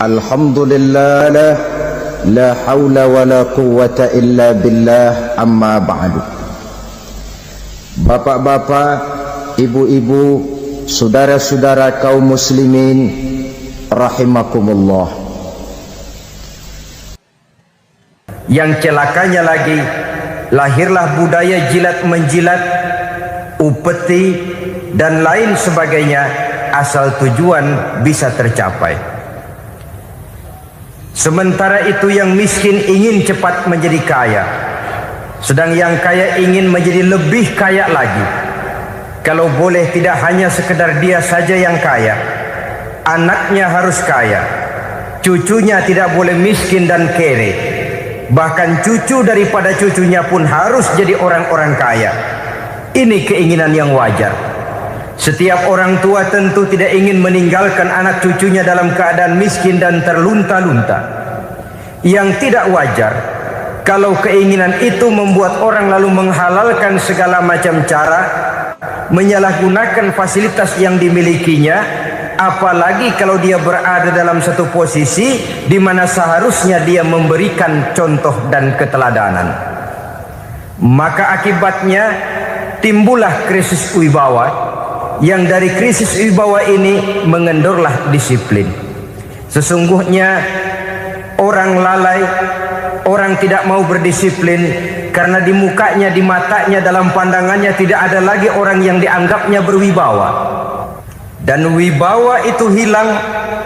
Alhamdulillah, la haula wa la quwwata illa billah, amma ba'du. Bapak-bapak, ibu-ibu, saudara-saudara kaum muslimin rahimakumullah. Yang celakanya lagi, lahirlah budaya jilat menjilat, upeti dan lain sebagainya asal tujuan bisa tercapai. Sementara itu yang miskin ingin cepat menjadi kaya, sedang yang kaya ingin menjadi lebih kaya lagi. Kalau boleh tidak hanya sekedar dia saja yang kaya, anaknya harus kaya, cucunya tidak boleh miskin dan kere, bahkan cucu daripada cucunya pun harus jadi orang-orang kaya. Ini keinginan yang wajar. Setiap orang tua tentu tidak ingin meninggalkan anak cucunya dalam keadaan miskin dan terlunta-lunta. Yang tidak wajar kalau keinginan itu membuat orang lalu menghalalkan segala macam cara, menyalahgunakan fasilitas yang dimilikinya, apalagi kalau dia berada dalam satu posisi di mana seharusnya dia memberikan contoh dan keteladanan. Maka akibatnya timbullah krisis wibawa, yang dari krisis wibawa ini mengendorlah disiplin. Sesungguhnya orang lalai, orang tidak mau berdisiplin karena di mukanya, di matanya, dalam pandangannya tidak ada lagi orang yang dianggapnya berwibawa. Dan wibawa itu hilang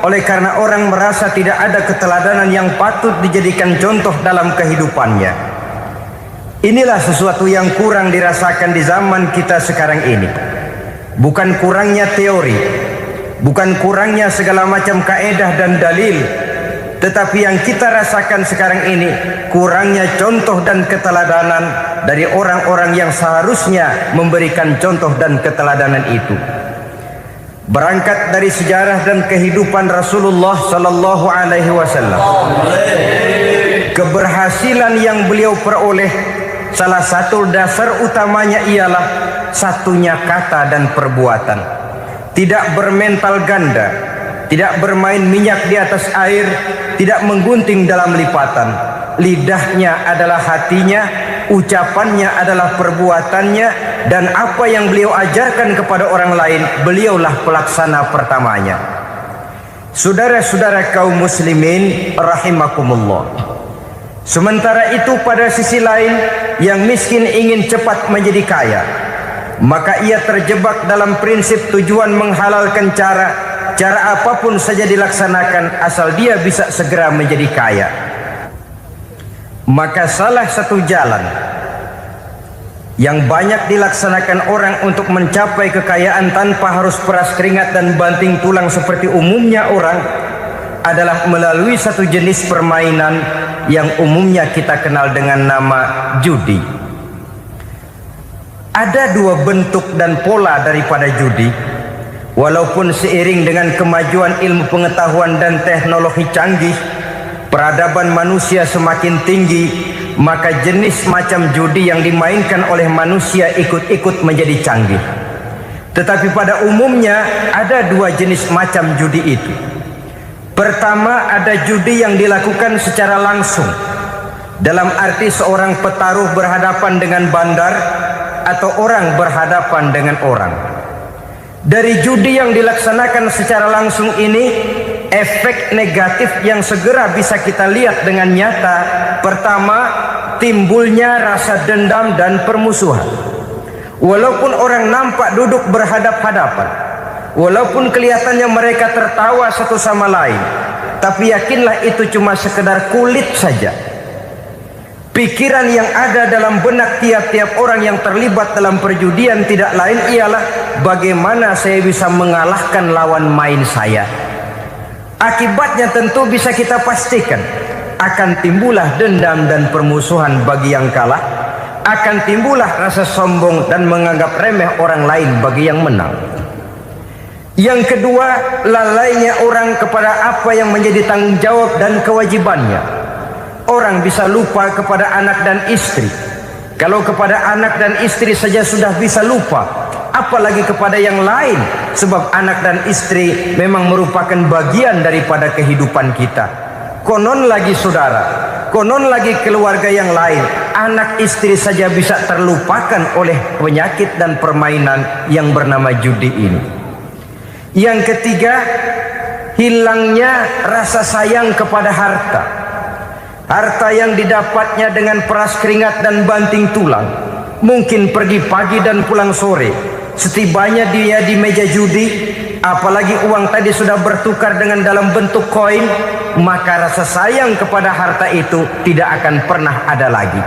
oleh karena orang merasa tidak ada keteladanan yang patut dijadikan contoh dalam kehidupannya. Inilah sesuatu yang kurang dirasakan di zaman kita sekarang ini. Bukan kurangnya teori, bukan kurangnya segala macam kaedah dan dalil, tetapi yang kita rasakan sekarang ini kurangnya contoh dan keteladanan dari orang-orang yang seharusnya memberikan contoh dan keteladanan itu. Berangkat dari sejarah dan kehidupan Rasulullah sallallahu alaihi wasallam, keberhasilan yang beliau peroleh, salah satu dasar utamanya ialah satunya kata dan perbuatan. Tidak bermental ganda, tidak bermain minyak di atas air, tidak menggunting dalam lipatan. Lidahnya adalah hatinya, ucapannya adalah perbuatannya, dan apa yang beliau ajarkan kepada orang lain, beliaulah pelaksana pertamanya. Saudara-saudara kaum muslimin rahimakumullah. Sementara itu pada sisi lain, yang miskin ingin cepat menjadi kaya, maka ia terjebak dalam prinsip tujuan menghalalkan cara apapun saja dilaksanakan asal dia bisa segera menjadi kaya. Maka salah satu jalan yang banyak dilaksanakan orang untuk mencapai kekayaan tanpa harus peras keringat dan banting tulang seperti umumnya orang adalah melalui satu jenis permainan yang umumnya kita kenal dengan nama judi. Ada dua bentuk dan pola daripada judi. Walaupun seiring dengan kemajuan ilmu pengetahuan dan teknologi canggih, peradaban manusia semakin tinggi, maka jenis macam judi yang dimainkan oleh manusia ikut-ikut menjadi canggih. Tetapi pada umumnya ada dua jenis macam judi itu. Pertama, ada judi yang dilakukan secara langsung, dalam arti seorang petaruh berhadapan dengan bandar atau orang berhadapan dengan orang. Dari judi yang dilaksanakan secara langsung ini, efek negatif yang segera bisa kita lihat dengan nyata. Pertama, timbulnya rasa dendam dan permusuhan. Walaupun orang nampak duduk berhadap-hadapan, walaupun kelihatannya mereka tertawa satu sama lain, tapi yakinlah itu cuma sekedar kulit saja. Pikiran yang ada dalam benak tiap-tiap orang yang terlibat dalam perjudian tidak lain ialah bagaimana saya bisa mengalahkan lawan main saya. Akibatnya tentu bisa kita pastikan akan timbullah dendam dan permusuhan bagi yang kalah, akan timbullah rasa sombong dan menganggap remeh orang lain bagi yang menang. Yang kedua, lalainya orang kepada apa yang menjadi tanggung jawab dan kewajibannya. Orang bisa lupa kepada anak dan istri. Kalau kepada anak dan istri saja sudah bisa lupa, apalagi kepada yang lain, sebab anak dan istri memang merupakan bagian daripada kehidupan kita. Konon lagi saudara, konon lagi keluarga yang lain, anak istri saja bisa terlupakan oleh penyakit dan permainan yang bernama judi ini. Yang ketiga, hilangnya rasa sayang kepada harta. Harta yang didapatnya dengan peras keringat dan banting tulang. Mungkin pergi pagi dan pulang sore. Setibanya dia di meja judi, apalagi uang tadi sudah bertukar dengan dalam bentuk koin, maka rasa sayang kepada harta itu tidak akan pernah ada lagi.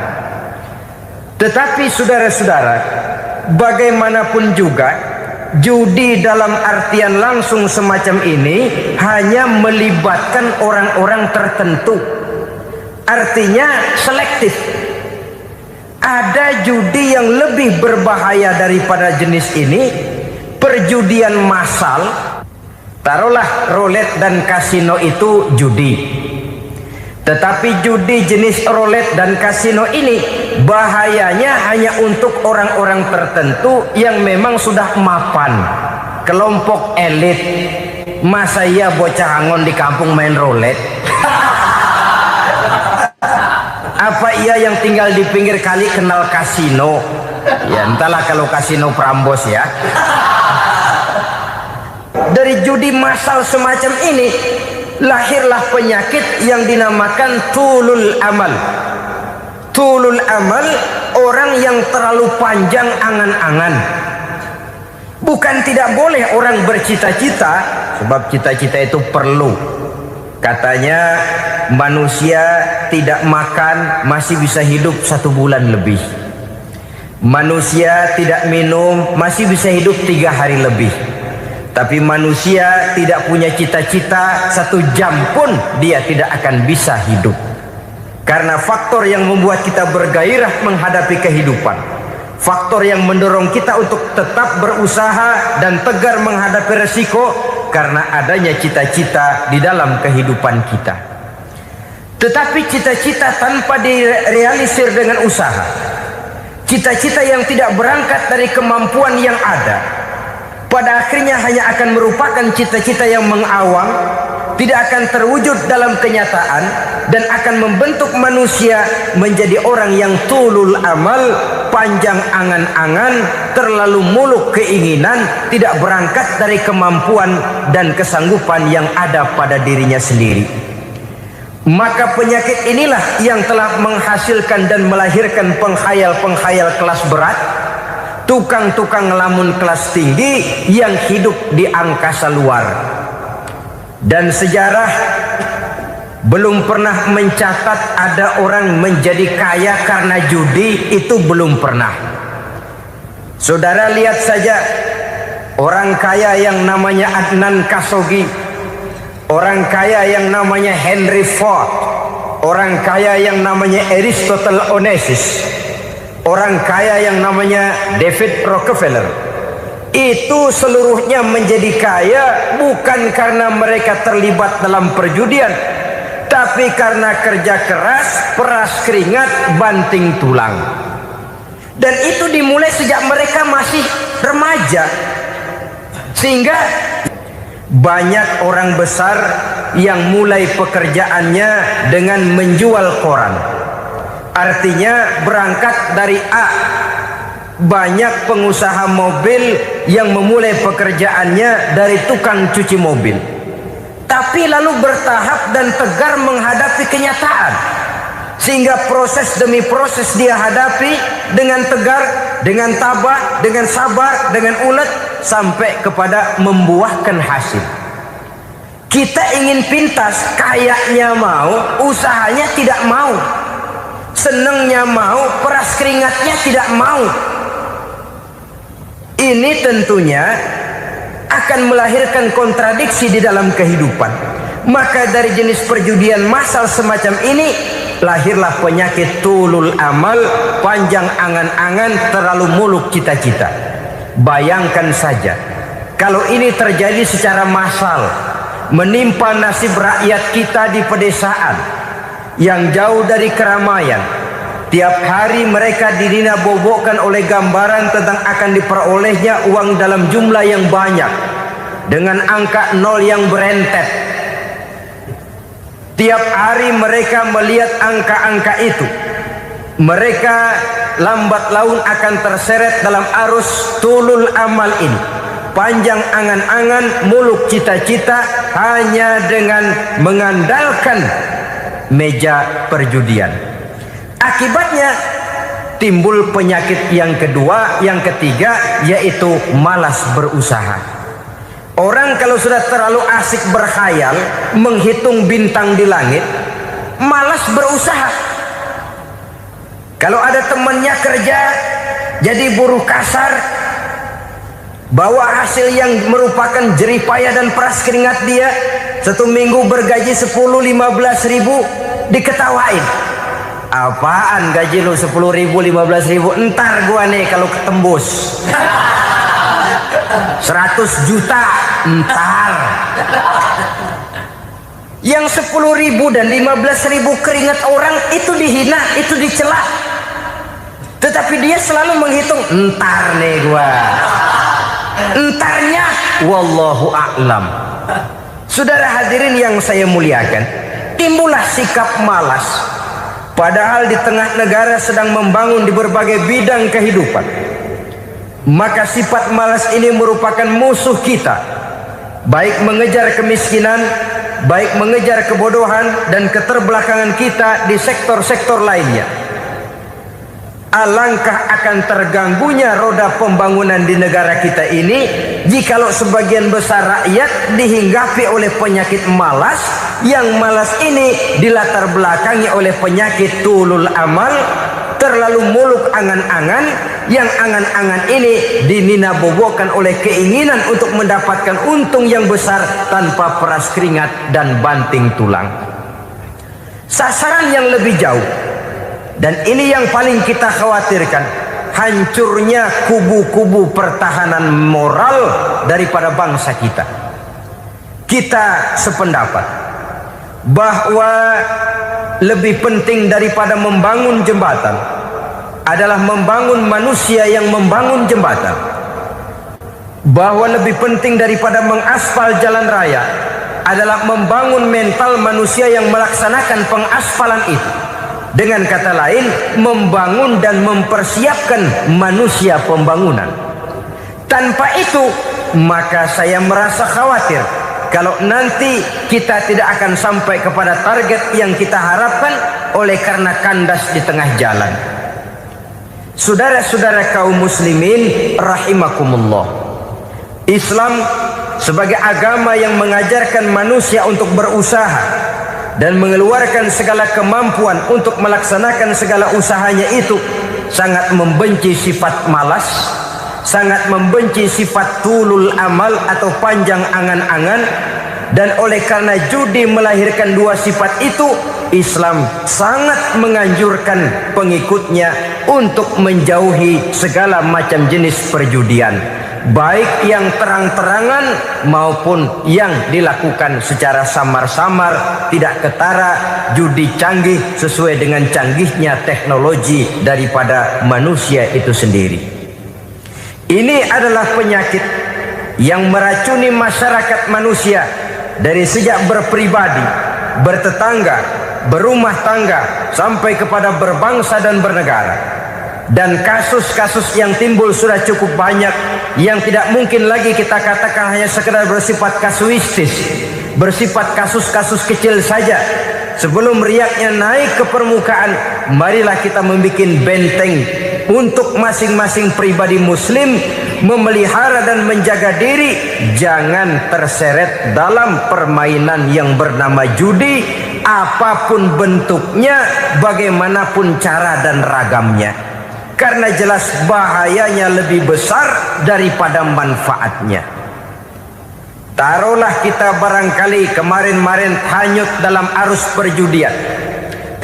Tetapi saudara-saudara, bagaimanapun juga, judi dalam artian langsung semacam ini hanya melibatkan orang-orang tertentu. Artinya selektif. Ada judi yang lebih berbahaya daripada jenis ini, perjudian massal. Taruhlah roulette dan kasino itu judi. Tetapi judi jenis roulette dan kasino ini bahayanya hanya untuk orang-orang tertentu yang memang sudah mapan, kelompok elit. Masa iya bocah angon di kampung main roulette? Apa ia yang tinggal di pinggir kali kenal kasino? Ya entahlah kalau kasino Prambos ya. Dari judi massal semacam ini lahirlah penyakit yang dinamakan tulul amal. Tulul amal, orang yang terlalu panjang angan-angan. Bukan tidak boleh orang bercita-cita, sebab cita-cita itu perlu. Katanya manusia tidak makan masih bisa hidup 1 bulan lebih. Manusia tidak minum masih bisa hidup 3 hari lebih. Tapi manusia tidak punya cita-cita 1 jam pun dia tidak akan bisa hidup. Karena faktor yang membuat kita bergairah menghadapi kehidupan, faktor yang mendorong kita untuk tetap berusaha dan tegar menghadapi resiko, karena adanya cita-cita di dalam kehidupan kita. Tetapi cita-cita tanpa direalisir dengan usaha, cita-cita yang tidak berangkat dari kemampuan yang ada, pada akhirnya hanya akan merupakan cita-cita yang mengawang, tidak akan terwujud dalam kenyataan, dan akan membentuk manusia menjadi orang yang tulul amal, panjang angan-angan, terlalu muluk keinginan, tidak berangkat dari kemampuan dan kesanggupan yang ada pada dirinya sendiri. Maka penyakit inilah yang telah menghasilkan dan melahirkan penghayal-penghayal kelas berat, tukang-tukang ngelamun kelas tinggi yang hidup di angkasa luar. Dan sejarah belum pernah mencatat ada orang menjadi kaya karena judi, itu belum pernah. Saudara lihat saja orang kaya yang namanya Adnan Khashoggi, orang kaya yang namanya Henry Ford, orang kaya yang namanya Aristotle Onassis, orang kaya yang namanya David Rockefeller. Itu seluruhnya menjadi kaya bukan karena mereka terlibat dalam perjudian, tapi karena kerja keras, peras keringat, banting tulang. Dan itu dimulai sejak mereka masih remaja. Sehingga banyak orang besar yang mulai pekerjaannya dengan menjual koran. Artinya berangkat dari A. Banyak pengusaha mobil yang memulai pekerjaannya dari tukang cuci mobil, tapi lalu bertahap dan tegar menghadapi kenyataan, sehingga proses demi proses dia hadapi dengan tegar, dengan tabah, dengan sabar, dengan ulet, sampai kepada membuahkan hasil. Kita ingin pintas, kayaknya mau, usahanya tidak mau, senengnya mau, peras keringatnya tidak mau. Ini tentunya akan melahirkan kontradiksi di dalam kehidupan. Maka dari jenis perjudian massal semacam ini lahirlah penyakit tulul amal, panjang angan-angan, terlalu muluk cita-cita. Bayangkan saja kalau ini terjadi secara massal, menimpa nasib rakyat kita di pedesaan yang jauh dari keramaian, Tiap hari mereka dinina-bobokkan oleh gambaran tentang akan diperolehnya uang dalam jumlah yang banyak dengan angka nol yang berentet. Tiap hari mereka melihat angka-angka itu. Mereka lambat laun akan terseret dalam arus tulul amal ini. Panjang angan-angan, muluk cita-cita hanya dengan mengandalkan meja perjudian. Akibatnya timbul penyakit yang kedua, yang ketiga, yaitu malas berusaha. Orang kalau sudah terlalu asik berkhayal, menghitung bintang di langit, malas berusaha. Kalau ada temannya kerja jadi buruh kasar, bawa hasil yang merupakan jeripaya dan peras keringat dia, 1 minggu bergaji 10-15 ribu, diketawain. Apaan gaji lu 10 ribu 15 ribu, entar gua nih kalau ketembus 100 juta entar. Yang 10 ribu dan 15 ribu keringat orang itu dihina, itu dicela, tetapi dia selalu menghitung entar nih gua, entarnya wallahu a'lam. Saudara hadirin yang saya muliakan, timbullah sikap malas. Padahal di tengah negara sedang membangun di berbagai bidang kehidupan. Maka sifat malas ini merupakan musuh kita. Baik mengejar kemiskinan, baik mengejar kebodohan dan keterbelakangan kita di sektor-sektor lainnya. Alangkah akan terganggunya roda pembangunan di negara kita ini jikalau sebagian besar rakyat dihinggapi oleh penyakit malas, yang malas ini dilatar belakangi oleh penyakit tulul amal, terlalu muluk angan-angan, yang angan-angan ini dinina-bobokkan oleh keinginan untuk mendapatkan untung yang besar tanpa peras keringat dan banting tulang. Sasaran yang lebih jauh, dan ini yang paling kita khawatirkan, hancurnya kubu-kubu pertahanan moral daripada bangsa kita. Kita sependapat bahwa lebih penting daripada membangun jembatan adalah membangun manusia yang membangun jembatan. Bahwa lebih penting daripada mengaspal jalan raya adalah membangun mental manusia yang melaksanakan pengaspalan itu. Dengan kata lain, membangun dan mempersiapkan manusia pembangunan. Tanpa itu, maka saya merasa khawatir kalau nanti kita tidak akan sampai kepada target yang kita harapkan oleh karena kandas di tengah jalan. Saudara-saudara kaum muslimin rahimakumullah, Islam sebagai agama yang mengajarkan manusia untuk berusaha dan mengeluarkan segala kemampuan untuk melaksanakan segala usahanya itu, sangat membenci sifat malas, sangat membenci sifat tulul amal atau panjang angan-angan. Dan oleh karena judi melahirkan dua sifat itu, Islam sangat menganjurkan pengikutnya untuk menjauhi segala macam jenis perjudian, baik yang terang-terangan maupun yang dilakukan secara samar-samar, tidak ketara, judi canggih sesuai dengan canggihnya teknologi daripada manusia itu sendiri. Ini adalah penyakit yang meracuni masyarakat manusia dari sejak berpribadi, bertetangga, berumah tangga, sampai kepada berbangsa dan bernegara. Dan kasus-kasus yang timbul sudah cukup banyak, yang tidak mungkin lagi kita katakan hanya sekedar bersifat kasuistis, bersifat kasus-kasus kecil saja. Sebelum riaknya naik ke permukaan, marilah kita membuat benteng untuk masing-masing pribadi muslim memelihara dan menjaga diri, jangan terseret dalam permainan yang bernama judi, apapun bentuknya, bagaimanapun cara dan ragamnya. Karena jelas bahayanya lebih besar daripada manfaatnya. Taruhlah kita barangkali kemarin-marin hanyut dalam arus perjudian,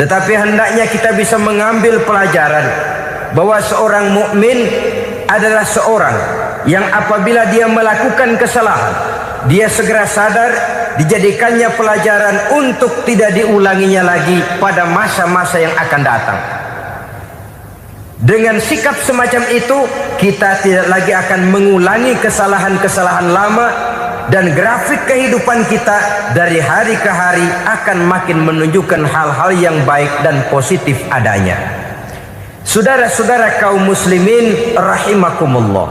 tetapi hendaknya kita bisa mengambil pelajaran bahwa seorang mukmin adalah seorang yang apabila dia melakukan kesalahan, dia segera sadar, dijadikannya pelajaran untuk tidak diulanginya lagi pada masa-masa yang akan datang. Dengan sikap semacam itu, kita tidak lagi akan mengulangi kesalahan-kesalahan lama, dan grafik kehidupan kita dari hari ke hari akan makin menunjukkan hal-hal yang baik dan positif adanya. Saudara-saudara kaum muslimin rahimakumullah,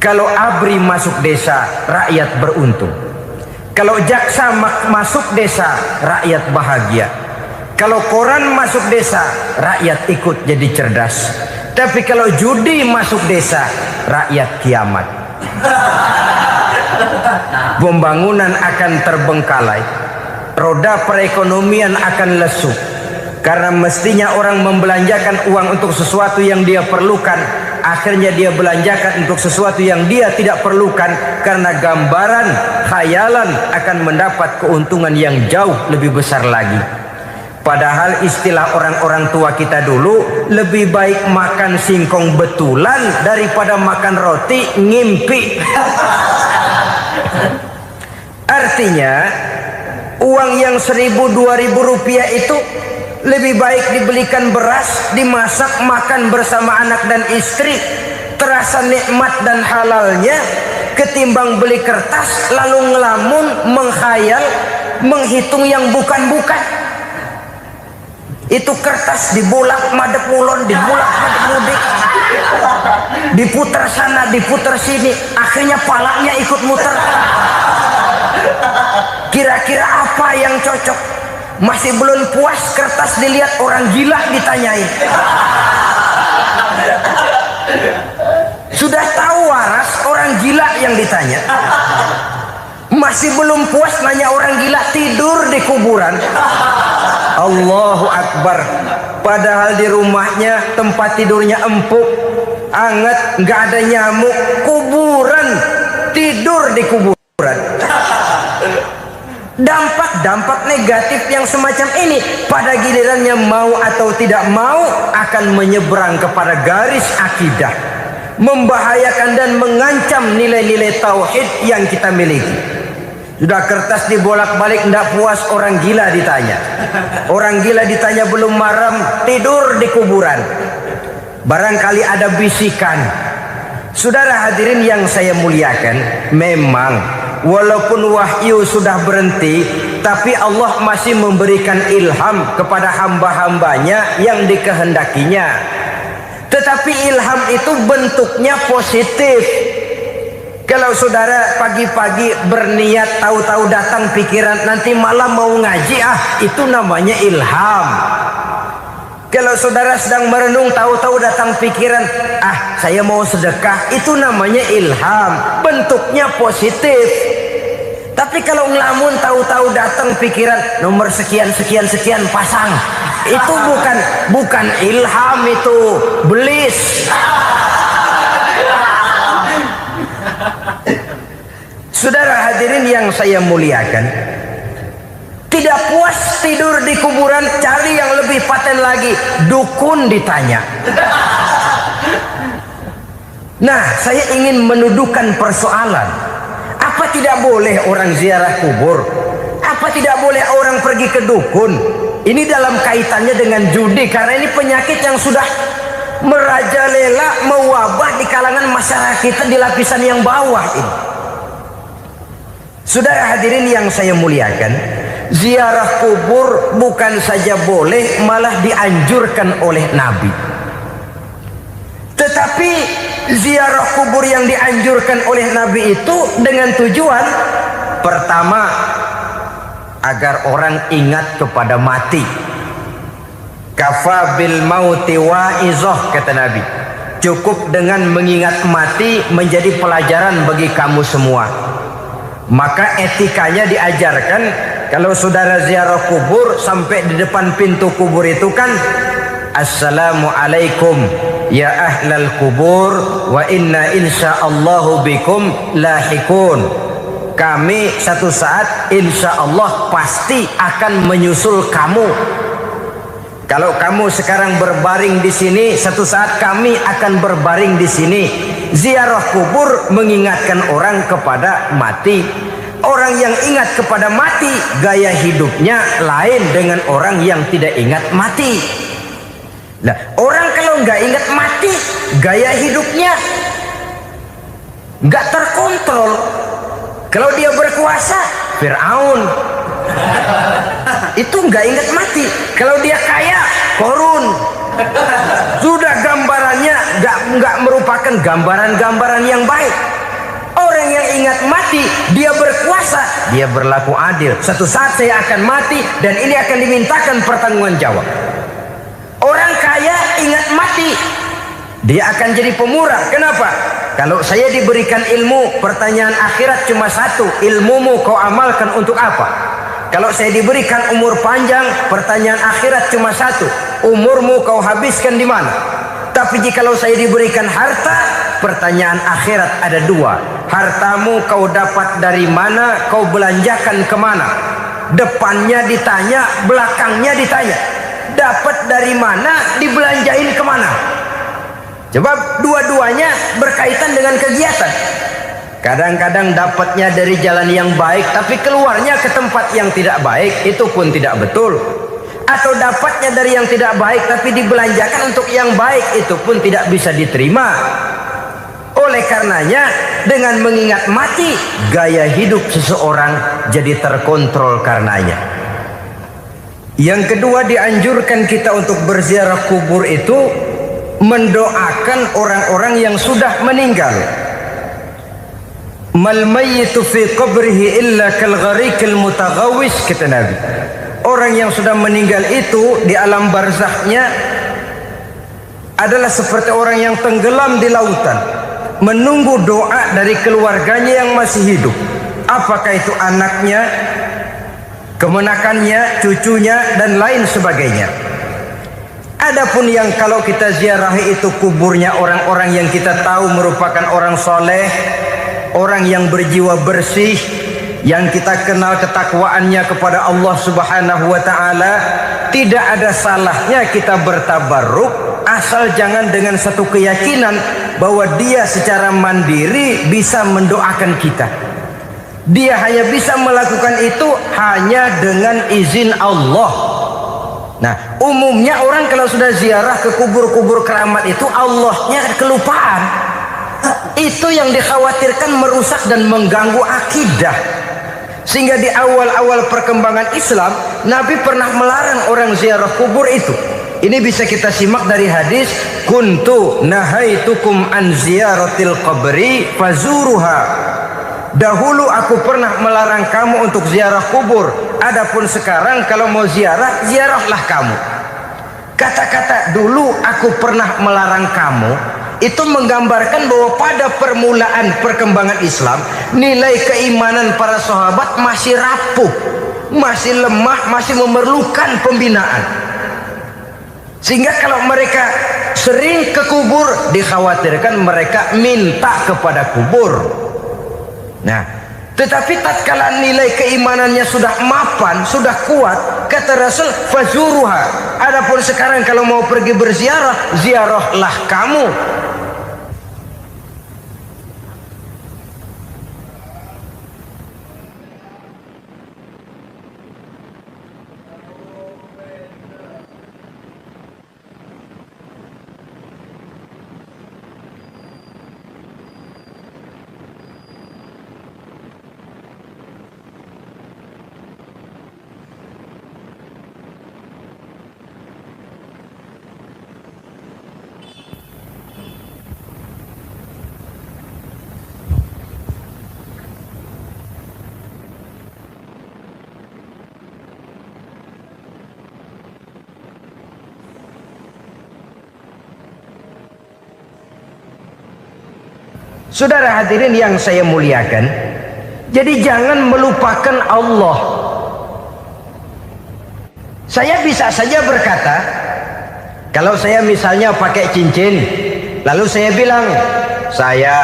kalau ABRI masuk desa, rakyat beruntung. Kalau jaksa masuk desa, rakyat bahagia. Kalau koran masuk desa, rakyat ikut jadi cerdas. Tapi kalau judi masuk desa, rakyat kiamat. Pembangunan akan terbengkalai, roda perekonomian akan lesu. Karena mestinya orang membelanjakan uang untuk sesuatu yang dia perlukan, akhirnya dia belanjakan untuk sesuatu yang dia tidak perlukan, karena gambaran, khayalan akan mendapat keuntungan yang jauh lebih besar lagi. Padahal istilah orang-orang tua kita dulu, lebih baik makan singkong betulan daripada makan roti ngimpi. Artinya uang yang 1.000-2.000 rupiah itu lebih baik dibelikan beras, dimasak, makan bersama anak dan istri, terasa nikmat dan halalnya, ketimbang beli kertas lalu ngelamun, menghayal, menghitung yang bukan-bukan. Itu kertas dibolak madep ulon, dibolak madep mudik, diputar sana, diputar sini, akhirnya palanya ikut muter. Kira-kira apa yang cocok? Masih belum puas, kertas dilihat orang gila ditanyain. Sudah tahu waras, orang gila yang ditanya. Masih belum puas, nanya orang gila, tidur di kuburan. Allahu Akbar. Padahal di rumahnya tempat tidurnya empuk, anget, nggak ada nyamuk. Kuburan, tidur di kuburan. Dampak-dampak negatif yang semacam ini pada gilirannya mau atau tidak mau akan menyeberang kepada garis akidah, membahayakan dan mengancam nilai-nilai tauhid yang kita miliki. Sudah kertas dibolak-balik, tidak puas, orang gila ditanya. Orang gila ditanya belum maram, tidur di kuburan. Barangkali ada bisikan. Saudara hadirin yang saya muliakan, memang walaupun wahyu sudah berhenti, tapi Allah masih memberikan ilham kepada hamba-hambanya yang dikehendakinya. Tetapi ilham itu bentuknya positif. Kalau saudara pagi-pagi berniat, tahu-tahu datang pikiran nanti malam mau ngaji, itu namanya ilham. Kalau saudara sedang merenung, tahu-tahu datang pikiran, saya mau sedekah, itu namanya ilham, bentuknya positif. Tapi kalau ngelamun, tahu-tahu datang pikiran nomor sekian sekian sekian pasang, itu bukan ilham, itu belis. Saudara hadirin yang saya muliakan, tidak puas tidur di kuburan, cari yang lebih paten lagi, dukun ditanya. Nah, saya ingin menuduhkan persoalan. Apa tidak boleh orang ziarah kubur? Apa tidak boleh orang pergi ke dukun? Ini dalam kaitannya dengan judi, karena ini penyakit yang sudah merajalela, mewabah di kalangan masyarakat kita di lapisan yang bawah ini. Saudara hadirin yang saya muliakan, ziarah kubur bukan saja boleh, malah dianjurkan oleh Nabi. Tetapi ziarah kubur yang dianjurkan oleh Nabi itu dengan tujuan pertama, agar orang ingat kepada mati. Kafa bil mauti wa'izah, kata Nabi. Cukup dengan mengingat mati menjadi pelajaran bagi kamu semua. Maka etikanya diajarkan, kalau saudara ziarah kubur, sampai di depan pintu kubur itu kan, Assalamualaikum ya ahlal kubur wa inna insyaallahu bikum lahikun. Kami satu saat insya Allah pasti akan menyusul kamu. Kalau kamu sekarang berbaring di sini, satu saat kami akan berbaring di sini. Ziarah kubur mengingatkan orang kepada mati. Orang yang ingat kepada mati, gaya hidupnya lain dengan orang yang tidak ingat mati. Nah, orang kalau kalau nggak ingat mati, gaya hidupnya nggak terkontrol. Kalau dia berkuasa, Fir'aun. Itu nggak ingat mati. Kalau dia kaya, Korun. Sudah gambarannya nggak merupakan gambaran-gambaran yang baik. Orang yang ingat mati, dia berkuasa, dia berlaku adil. Suatu saat saya akan mati dan ini akan dimintakan pertanggungan jawab. Orang kaya ingat mati, dia akan jadi pemurah. Kenapa? Kalau saya diberikan ilmu, pertanyaan akhirat cuma satu, ilmumu kau amalkan untuk apa? Kalau saya diberikan umur panjang, pertanyaan akhirat cuma satu, umurmu kau habiskan di mana? Tapi jikalau saya diberikan harta, pertanyaan akhirat ada dua, hartamu kau dapat dari mana, kau belanjakan kemana? Depannya ditanya, belakangnya ditanya. Dapat dari mana, dibelanjain kemana? Sebab dua-duanya berkaitan dengan kegiatan. Kadang-kadang dapatnya dari jalan yang baik, tapi keluarnya ke tempat yang tidak baik, itu pun tidak betul. Atau dapatnya dari yang tidak baik, tapi dibelanjakan untuk yang baik, itu pun tidak bisa diterima. Oleh karenanya, dengan mengingat mati, gaya hidup seseorang jadi terkontrol karenanya. Yang kedua, dianjurkan kita untuk berziarah kubur itu mendoakan orang-orang yang sudah meninggal. Mal mayyitu fi qabrihi illa kal gharikil mutaghawis, kata Nabi. Orang yang sudah meninggal itu di alam barzakhnya adalah seperti orang yang tenggelam di lautan, menunggu doa dari keluarganya yang masih hidup. Apakah itu anaknya, kemenakannya, cucunya, dan lain sebagainya. Adapun yang kalau kita ziarahi itu kuburnya orang-orang yang kita tahu merupakan orang soleh, orang yang berjiwa bersih, yang kita kenal ketakwaannya kepada Allah Subhanahu wa ta'ala, tidak ada salahnya kita bertabarruk, asal jangan dengan satu keyakinan bahwa dia secara mandiri bisa mendoakan kita. Dia hanya bisa melakukan itu hanya dengan izin Allah. Nah, umumnya orang kalau sudah ziarah ke kubur-kubur keramat itu Allahnya kelupaan. Itu yang dikhawatirkan merusak dan mengganggu akidah. Sehingga di awal-awal perkembangan Islam, Nabi pernah melarang orang ziarah kubur itu. Ini bisa kita simak dari hadis, kuntu nahaitukum an ziyaratil qabri fazuruha. Dahulu aku pernah melarang kamu untuk ziarah kubur. Adapun sekarang kalau mau ziarah, ziarahlah kamu. Kata-kata dulu aku pernah melarang kamu itu menggambarkan bahwa pada permulaan perkembangan Islam, nilai keimanan para sahabat masih rapuh, masih lemah, masih memerlukan pembinaan. Sehingga kalau mereka sering ke kubur, dikhawatirkan mereka minta kepada kubur. Nah, tetapi tatkala nilai keimanannya sudah mapan, sudah kuat, kata Rasul, fazuruha. Adapun sekarang kalau mau pergi berziarah, ziarahlah kamu. Saudara hadirin yang saya muliakan, jadi jangan melupakan Allah. Saya bisa saja berkata, kalau saya misalnya pakai cincin, lalu saya bilang, saya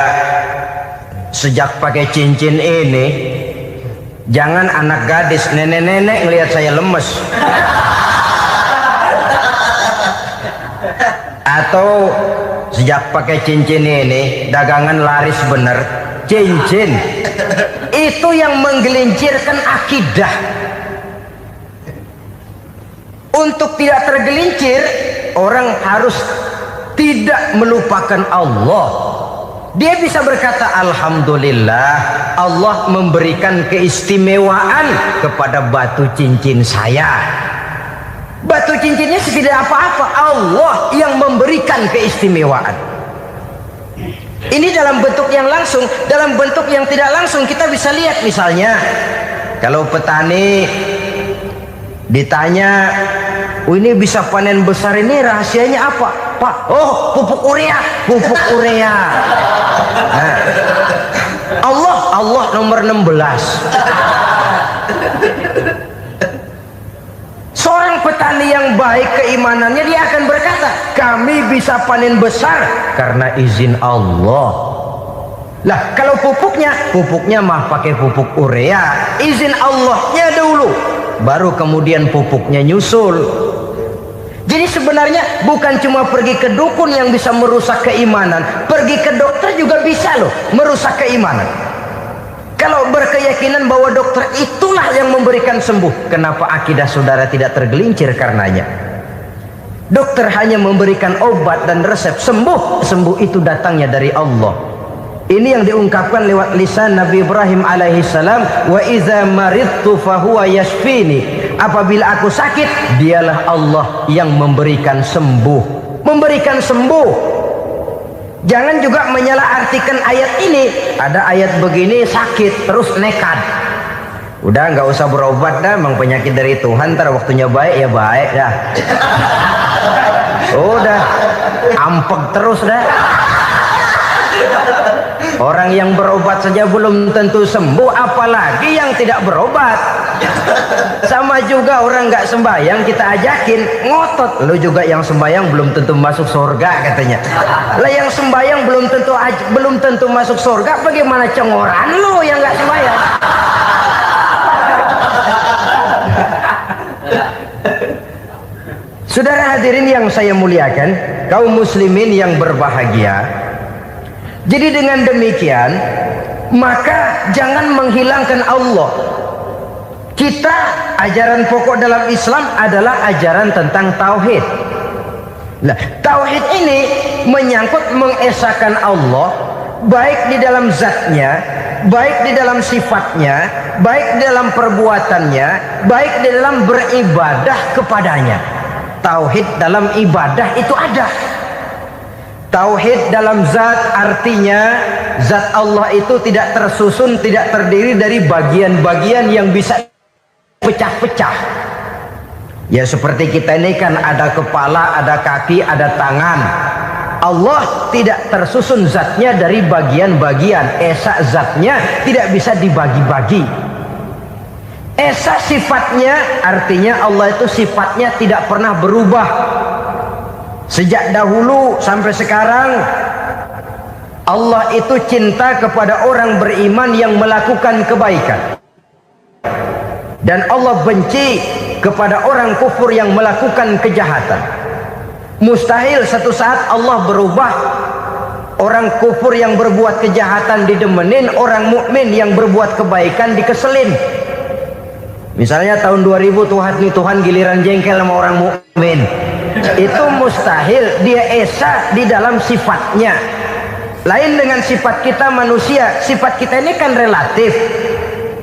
sejak pakai cincin ini, jangan anak gadis, nenek-nenek ngelihat saya lemes. Atau sejak pakai cincin ini dagangan laris bener. Cincin itu yang menggelincirkan akidah. Untuk tidak tergelincir, orang harus tidak melupakan Allah. Dia bisa berkata, alhamdulillah Allah memberikan keistimewaan kepada batu cincin saya. Batu cincinnya tidak apa-apa, Allah yang memberikan keistimewaan. Ini dalam bentuk yang langsung. Dalam bentuk yang tidak langsung kita bisa lihat, misalnya kalau petani ditanya, oh ini bisa panen besar ini rahasianya apa Pak? Oh, pupuk urea. Pupuk urea. Nah, Allah nomor 16. Seorang petani yang baik keimanannya, dia akan berkata, kami bisa panen besar karena izin Allah. Lah kalau pupuknya mah pakai pupuk urea, izin Allahnya dulu, baru kemudian pupuknya nyusul. Jadi sebenarnya bukan cuma pergi ke dukun yang bisa merusak keimanan, pergi ke dokter juga bisa loh merusak keimanan. Kalau berkeyakinan bahwa dokter itulah yang memberikan sembuh, kenapa akidah saudara tidak tergelincir karenanya? Dokter hanya memberikan obat dan resep, sembuh itu datangnya dari Allah. Ini yang diungkapkan lewat lisan Nabi Ibrahim alaihissalam, wa iza maridtu fahuwa yashfini. Apabila aku sakit, dialah Allah yang memberikan sembuh. Memberikan sembuh. Jangan juga menyalahartikan ayat ini. Ada ayat begini sakit terus nekat. Udah nggak usah berobat dah, memang penyakit dari Tuhan. Ntar waktunya baik ya baik dah. Udah ampek terus dah. Orang yang berobat saja belum tentu sembuh, apalagi yang tidak berobat. Sama juga orang nggak sembahyang kita ajakin ngotot, lu juga yang sembahyang belum tentu masuk surga katanya. Lah yang sembahyang belum tentu masuk surga, bagaimana cengoran lu yang nggak sembahyang? Saudara hadirin yang saya muliakan, kaum muslimin yang berbahagia. Jadi dengan demikian, maka jangan menghilangkan Allah. Kita, ajaran pokok dalam Islam adalah ajaran tentang tauhid. Nah, tauhid ini menyangkut mengesahkan Allah, baik di dalam zatnya, baik di dalam sifatnya, baik di dalam perbuatannya, baik di dalam beribadah kepadanya. Tauhid dalam ibadah itu ada. Tauhid dalam zat artinya zat Allah itu tidak tersusun, tidak terdiri dari bagian-bagian yang bisa pecah-pecah. Ya seperti kita ini kan ada kepala, ada kaki, ada tangan. Allah tidak tersusun zatnya dari bagian-bagian. Esa zatnya tidak bisa dibagi-bagi. Esa sifatnya artinya Allah itu sifatnya tidak pernah berubah. Sejak dahulu sampai sekarang Allah itu cinta kepada orang beriman yang melakukan kebaikan, dan Allah benci kepada orang kufur yang melakukan kejahatan. Mustahil satu saat Allah berubah. Orang kufur yang berbuat kejahatan didemenin, orang mukmin yang berbuat kebaikan dikeselin. Misalnya tahun 2000 Tuhan giliran jengkel sama orang mukmin. Itu mustahil. Dia esa di dalam sifatnya. Lain dengan sifat kita manusia. Sifat kita ini kan relatif.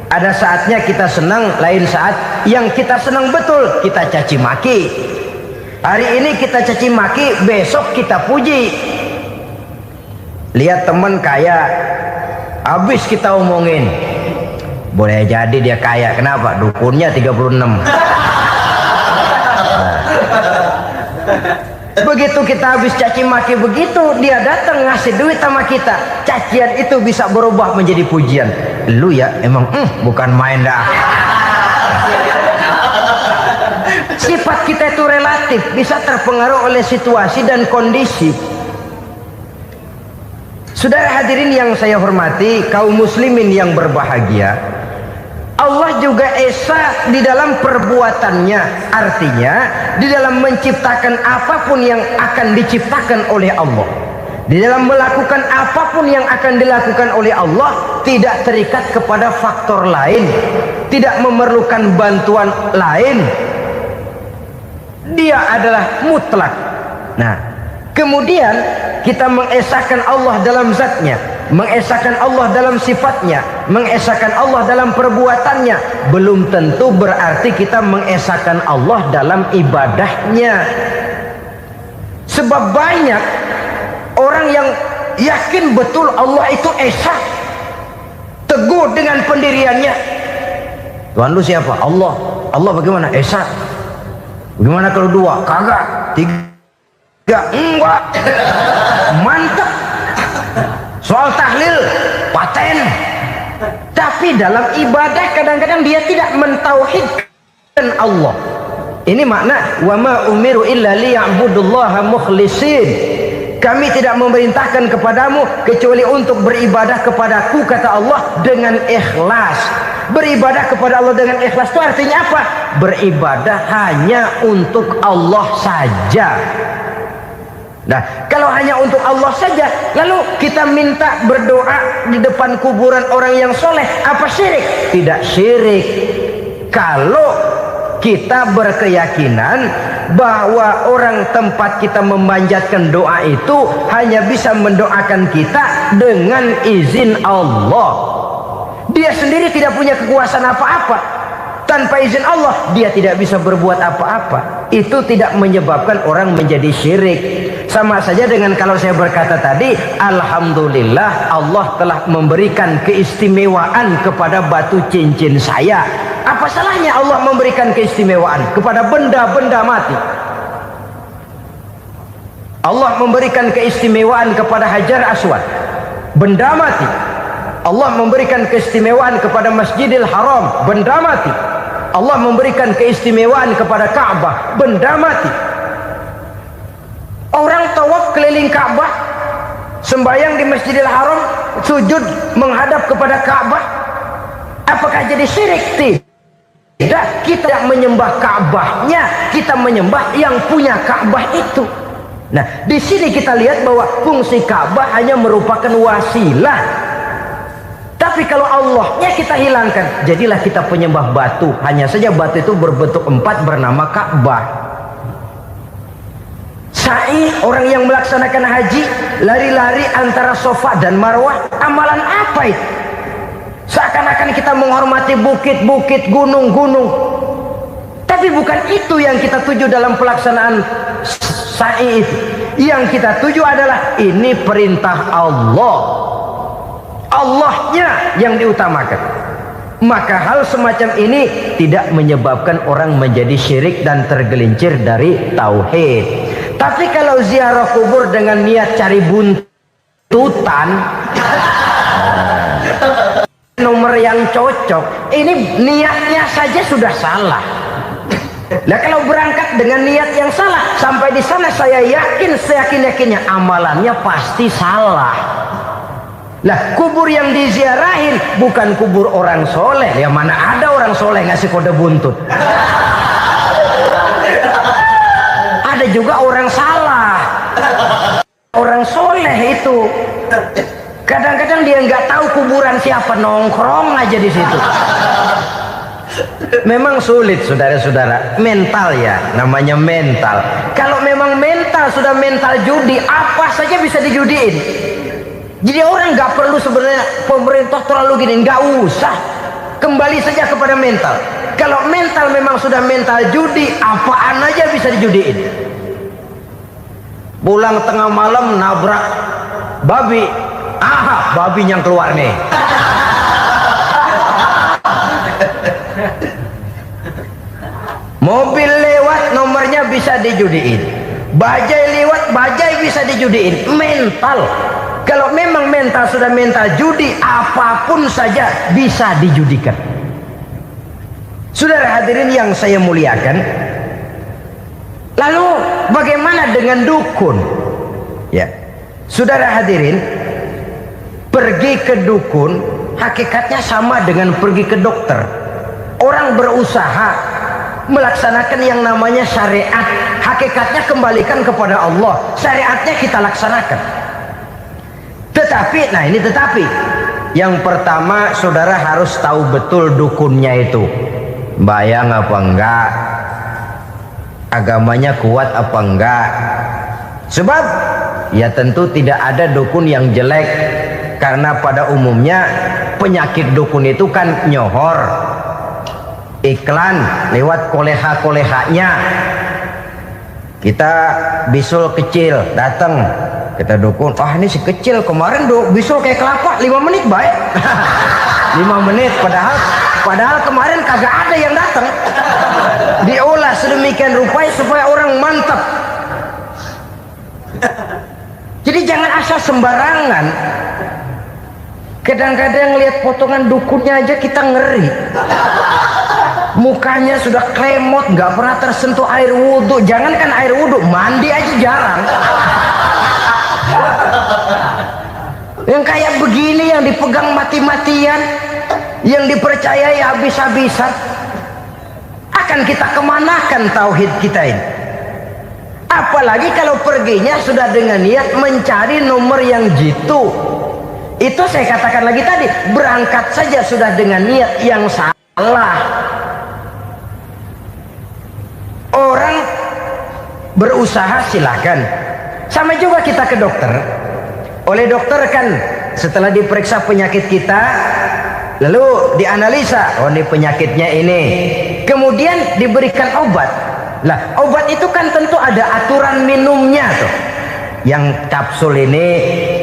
Ada saatnya kita senang, lain saat yang kita senang betul kita caci maki. Hari ini kita caci maki, besok kita puji. Lihat teman kaya, habis kita omongin, boleh jadi dia kaya. Kenapa? Dukunnya 36. Begitu kita habis caci maki begitu, dia datang ngasih duit sama kita, cacian itu bisa berubah menjadi pujian. Lu ya emang bukan main dah. Sifat kita itu relatif, bisa terpengaruh oleh situasi dan kondisi. Saudara hadirin yang saya hormati, kaum muslimin yang berbahagia, Allah juga esa di dalam perbuatannya. Artinya di dalam menciptakan apapun yang akan diciptakan oleh Allah, di dalam melakukan apapun yang akan dilakukan oleh Allah, tidak terikat kepada faktor lain, tidak memerlukan bantuan lain. Dia adalah mutlak. Nah, Kemudian kita mengesahkan Allah dalam zatnya, mengesahkan Allah dalam sifatnya, mengesahkan Allah dalam perbuatannya. Belum tentu berarti kita mengesahkan Allah dalam ibadahnya. Sebab banyak orang yang yakin betul Allah itu esa, teguh dengan pendiriannya. Tuhan lu siapa? Allah. Allah bagaimana? Esa. Bagaimana kalau dua? Kagak. Tiga? Enggak. Mantap. Soal tahlil paten. Tapi dalam ibadah kadang-kadang dia tidak mentauhidkan Allah. Ini makna wa ma umiru illa liya'budullaha mukhlisin. Kami tidak memerintahkan kepadamu kecuali untuk beribadah kepadaku, kata Allah, dengan ikhlas. Beribadah kepada Allah dengan ikhlas itu artinya apa? Beribadah hanya untuk Allah saja. Nah, kalau hanya untuk Allah saja, lalu kita minta berdoa di depan kuburan orang yang soleh, apa syirik? Tidak syirik. Kalau kita berkeyakinan bahwa orang tempat kita memanjatkan doa itu hanya bisa mendoakan kita dengan izin Allah. Dia sendiri tidak punya kekuasaan apa-apa. Tanpa izin Allah dia tidak bisa berbuat apa-apa. Itu tidak menyebabkan orang menjadi syirik. Sama saja dengan kalau saya berkata tadi, alhamdulillah Allah telah memberikan keistimewaan kepada batu cincin saya. Apa salahnya Allah memberikan keistimewaan kepada benda-benda mati? Allah memberikan keistimewaan kepada Hajar Aswad, benda mati. Allah memberikan keistimewaan kepada Masjidil Haram, benda mati. Allah memberikan keistimewaan kepada Ka'bah, benda mati. Orang tawaf keliling Ka'bah, sembahyang di Masjidil Haram, sujud menghadap kepada Ka'bah, apakah jadi syirik? Tidak, kita yang menyembah Ka'bahnya, kita menyembah yang punya Ka'bah itu. Nah, di sini kita lihat bahwa fungsi Ka'bah hanya merupakan wasilah. Tapi kalau Allahnya kita hilangkan, jadilah kita penyembah batu. Hanya saja batu itu berbentuk 4 bernama Ka'bah. Sa'i, orang yang melaksanakan haji, lari-lari antara Safa dan Marwah, amalan apa itu? Seakan-akan kita menghormati bukit-bukit, gunung-gunung. Tapi bukan itu yang kita tuju dalam pelaksanaan sa'i itu. Yang kita tuju adalah ini perintah Allah. Allahnya yang diutamakan. Maka hal semacam ini tidak menyebabkan orang menjadi syirik dan tergelincir dari tauhid. Tapi kalau ziarah kubur dengan niat cari buntutan, nomor yang cocok, ini niatnya saja sudah salah. Nah, kalau berangkat dengan niat yang salah, sampai di sana saya yakin, seyakin-yakinnya amalannya pasti salah. Lah, kubur yang diziarahin bukan kubur orang soleh. Ya mana ada orang soleh ngasih kode buntut. Ada juga orang salah. Orang soleh itu kadang-kadang dia nggak tahu kuburan siapa, nongkrong aja di situ. Memang sulit, saudara-saudara. Mental ya, namanya mental. Kalau memang mental sudah mental judi, apa saja bisa dijudiin. Jadi orang nggak perlu sebenarnya pemerintah terlalu gini, nggak usah. Kembali saja kepada mental. Kalau mental memang sudah mental judi, apaan aja bisa dijudiin. Pulang tengah malam nabrak babi, aha, babi yang keluar nih. Mobil lewat, nomornya bisa dijudiin. Bajai lewat, bajai bisa dijudiin. Mental. Kalau memang mental sudah mental judi, apapun saja bisa dijudikan. Saudara hadirin yang saya muliakan, lalu bagaimana dengan dukun? Ya, saudara hadirin, pergi ke dukun hakikatnya sama dengan pergi ke dokter. Orang berusaha melaksanakan yang namanya syariat, hakikatnya kembalikan kepada Allah. Syariatnya kita laksanakan. Tetapi, nah ini tetapi yang pertama, saudara harus tahu betul dukunnya itu bayang apa enggak, agamanya kuat apa enggak, Sebab ya tentu tidak ada dukun yang jelek, karena pada umumnya penyakit dukun itu kan nyohor, iklan lewat koleha-kolehanya. Kita bisul kecil datang, kita dukun, ini si kecil kemarin bisul kayak kelapa 5 menit baik. 5 menit padahal kemarin kagak ada yang datang. Diolah sedemikian rupa supaya orang mantap. Jadi jangan asal sembarangan. Kadang-kadang lihat potongan dukunnya aja kita ngeri. Mukanya sudah klemot, nggak pernah tersentuh air wudhu. Jangankan air wudhu, mandi aja jarang. Yang kayak begini yang dipegang mati-matian, yang dipercayai habis-habisan, akan kita kemanakan tauhid kita ini? Apalagi kalau perginya sudah dengan niat mencari nomor yang jitu. Itu saya katakan lagi tadi, berangkat saja sudah dengan niat yang salah. Orang berusaha silakan. Sama juga kita ke dokter. Oleh dokter kan setelah diperiksa penyakit kita, lalu dianalisa, oh ini penyakitnya ini. Kemudian diberikan obat. Lah, obat itu kan tentu ada aturan minumnya tuh. Yang kapsul ini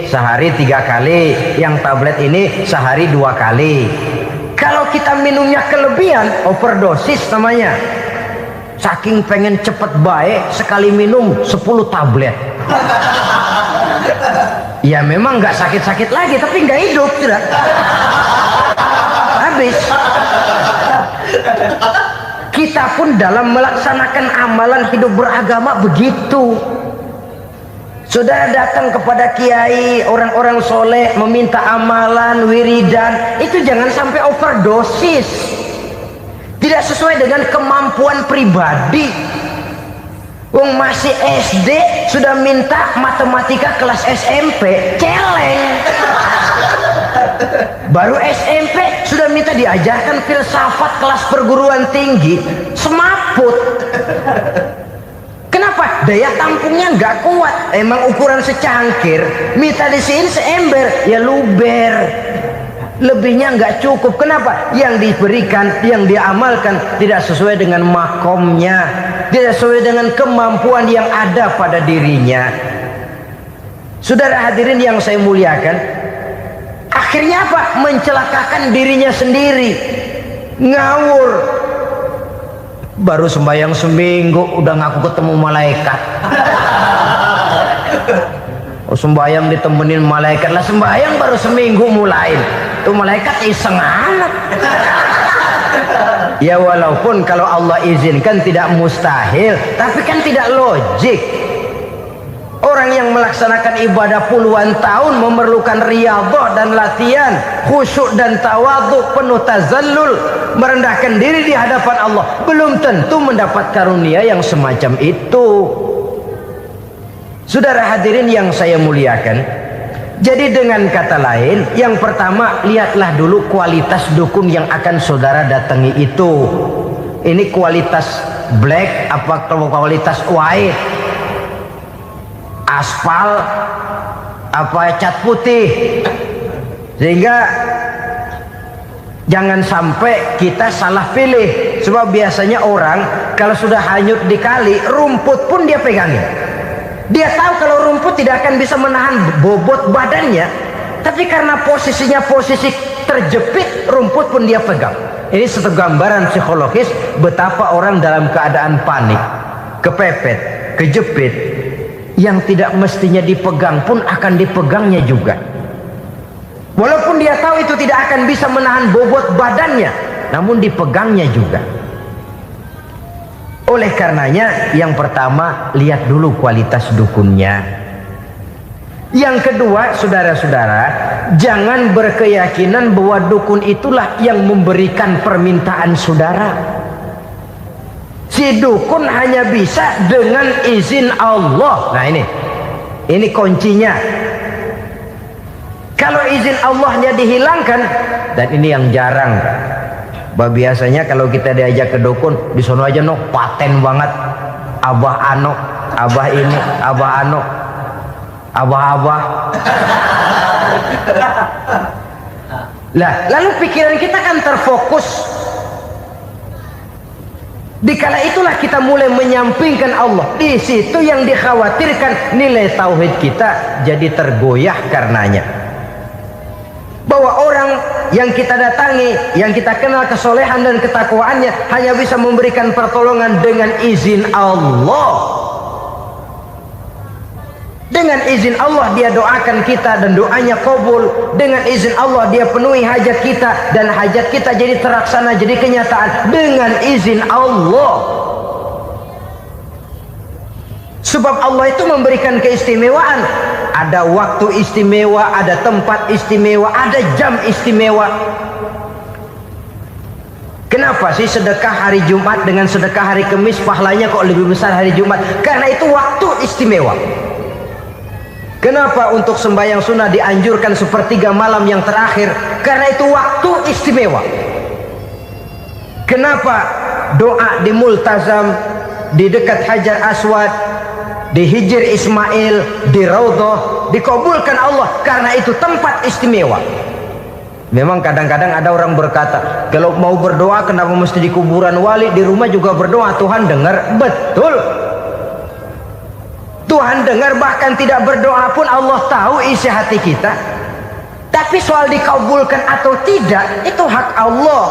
sehari 3 kali, yang tablet ini sehari 2 kali. Kalau kita minumnya kelebihan, overdosis namanya. Saking pengen cepet baik, sekali minum 10 tablet. Ya memang nggak sakit-sakit lagi, tapi nggak hidup sudah. Habis. Kita pun dalam melaksanakan amalan hidup beragama begitu. Saudara datang kepada kiai, orang-orang soleh, meminta amalan, wiridan, itu jangan sampai overdosis. Tidak sesuai dengan kemampuan pribadi. Wong masih SD sudah minta matematika kelas SMP, celeng. Baru SMP sudah minta diajarkan filsafat kelas perguruan tinggi, semaput. Kenapa? Daya tampungnya nggak kuat. Emang ukuran secangkir, minta di sini seember, ya luber. Lebihnya nggak cukup. Kenapa? Yang diberikan, yang diamalkan tidak sesuai dengan makomnya, tidak sesuai dengan kemampuan yang ada pada dirinya. Saudara hadirin yang saya muliakan, akhirnya apa? Mencelakakan dirinya sendiri, ngawur. Baru sembahyang seminggu udah ngaku ketemu malaikat. Oh, sembahyang ditemenin malaikat lah, sembahyang baru seminggu mulai. Itu malaikat iseng amat. Ya walaupun kalau Allah izinkan tidak mustahil, tapi kan tidak logik. Orang yang melaksanakan ibadah puluhan tahun memerlukan riyadhah dan latihan, khusyuk dan tawadhu, penuh tazallul, merendahkan diri di hadapan Allah, belum tentu mendapat karunia yang semacam itu. Saudara hadirin yang saya muliakan, jadi dengan kata lain, yang pertama, lihatlah dulu kualitas dukun yang akan saudara datangi itu. Ini kualitas black apa kualitas white, aspal apa cat putih, sehingga jangan sampai kita salah pilih. Sebab biasanya orang kalau sudah hanyut di kali, rumput pun dia pegangin. Dia tahu kalau rumput tidak akan bisa menahan bobot badannya, tapi karena posisinya posisi terjepit, rumput pun dia pegang. Ini satu gambaran psikologis betapa orang dalam keadaan panik, kepepet, kejepit, yang tidak mestinya dipegang pun akan dipegangnya juga. Walaupun dia tahu itu tidak akan bisa menahan bobot badannya, namun dipegangnya juga. Oleh karenanya, yang pertama, lihat dulu kualitas dukunnya. Yang kedua, saudara-saudara, jangan berkeyakinan bahwa dukun itulah yang memberikan permintaan saudara. Si dukun hanya bisa dengan izin Allah. Nah ini kuncinya. Kalau izin Allahnya dihilangkan, dan ini yang jarang. Biasanya kalau kita diajak ke dukun, di sono aja paten banget. Abah Ano, Abah ini, Abah Ano. abah-abah. Lah, lalu pikiran kita kan terfokus. Dikala itulah kita mulai menyampingkan Allah. Di situ yang dikhawatirkan nilai tauhid kita jadi tergoyah karenanya. Bahwa orang yang kita datangi, yang kita kenal kesolehan dan ketakwaannya, hanya bisa memberikan pertolongan dengan izin Allah. Dengan izin Allah dia doakan kita dan doanya kabul. Dengan izin Allah dia penuhi hajat kita dan hajat kita jadi terlaksana, jadi kenyataan dengan izin Allah. Sebab Allah itu memberikan keistimewaan. Ada waktu istimewa, ada tempat istimewa, ada jam istimewa. Kenapa sih sedekah hari Jumat dengan sedekah hari Kamis pahalanya kok lebih besar hari Jumat? Karena itu waktu istimewa. Kenapa untuk sembahyang sunnah dianjurkan sepertiga malam yang terakhir? Karena itu waktu istimewa. Kenapa doa di Multazam, di dekat Hajar Aswad, di Hijr Ismail, di Raudhah dikabulkan Allah? Karena itu tempat istimewa. Memang kadang-kadang ada orang berkata, kalau mau berdoa kenapa mesti di kuburan wali? Di rumah juga berdoa, Tuhan dengar. Betul, Tuhan dengar, bahkan tidak berdoa pun Allah tahu isi hati kita. Tapi soal dikabulkan atau tidak, itu hak Allah.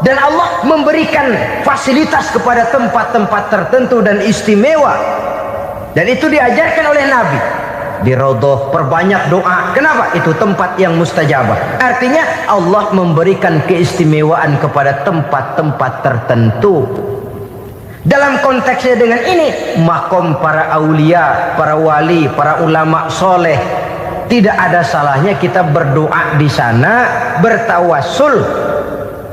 Dan Allah memberikan fasilitas kepada tempat-tempat tertentu dan istimewa. Dan itu diajarkan oleh Nabi. Di Raudhah perbanyak doa. Kenapa? Itu tempat yang mustajabah. Artinya Allah memberikan keistimewaan kepada tempat-tempat tertentu. Dalam konteksnya dengan ini, makom para aulia, para wali, para ulama soleh, tidak ada salahnya kita berdoa di sana, bertawassul,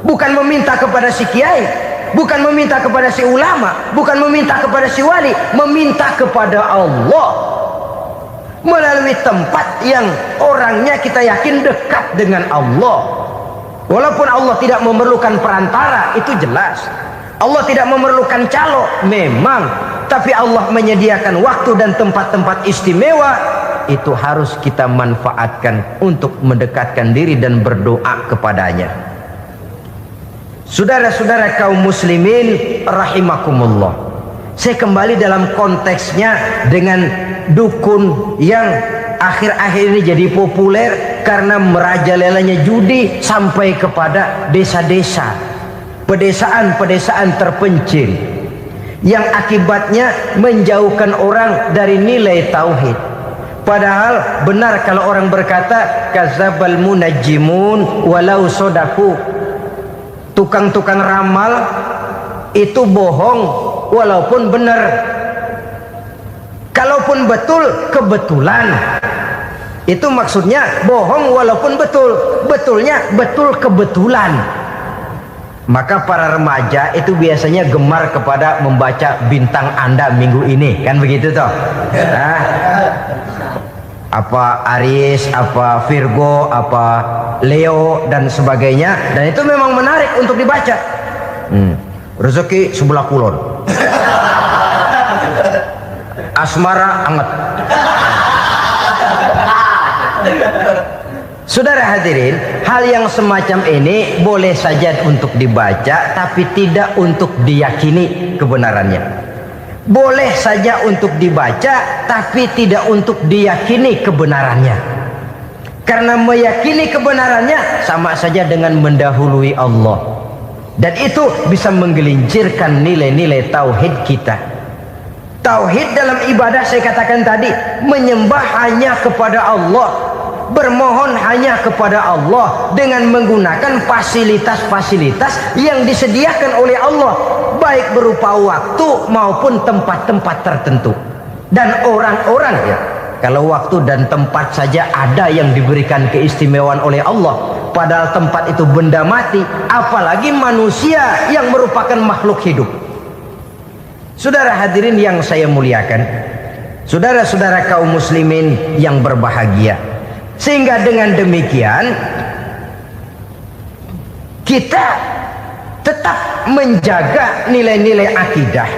bukan meminta kepada si kiai, bukan meminta kepada si ulama, bukan meminta kepada si wali, meminta kepada Allah melalui tempat yang orangnya kita yakin dekat dengan Allah. Walaupun Allah tidak memerlukan perantara, itu jelas. Allah tidak memerlukan calo, memang. Tapi Allah menyediakan waktu dan tempat-tempat istimewa. Itu harus kita manfaatkan untuk mendekatkan diri dan berdoa kepadanya. Saudara-saudara kaum muslimin rahimakumullah, saya kembali dalam konteksnya dengan dukun yang akhir-akhir ini jadi populer karena merajalelanya judi sampai kepada desa-desa, pedesaan-pedesaan terpencil, yang akibatnya menjauhkan orang dari nilai tauhid. Padahal benar kalau orang berkata kadzabal munajjimun walau sodaku, tukang-tukang ramal itu bohong walaupun benar. Kalaupun betul, kebetulan. Itu maksudnya bohong walaupun betul, betulnya betul kebetulan. Maka para remaja itu biasanya gemar kepada membaca bintang Anda minggu ini, kan begitu toh? Nah, apa Aries, apa Virgo, apa Leo dan sebagainya, dan itu memang menarik untuk dibaca. Rezeki sebelah kulon, asmara anget. Saudara hadirin, hal yang semacam ini boleh saja untuk dibaca, tapi tidak untuk diyakini kebenarannya. Boleh saja untuk dibaca, tapi tidak untuk diyakini kebenarannya. Karena meyakini kebenarannya sama saja dengan mendahului Allah. Dan itu bisa menggelincirkan nilai-nilai tauhid kita. Tauhid dalam ibadah saya katakan tadi, menyembah hanya kepada Allah, bermohon hanya kepada Allah dengan menggunakan fasilitas-fasilitas yang disediakan oleh Allah, baik berupa waktu maupun tempat-tempat tertentu dan orang-orang. Ya, kalau waktu dan tempat saja ada yang diberikan keistimewaan oleh Allah, padahal tempat itu benda mati, apalagi manusia yang merupakan makhluk hidup. Saudara hadirin yang saya muliakan, saudara-saudara kaum muslimin yang berbahagia, sehingga dengan demikian kita tetap menjaga nilai-nilai akidah.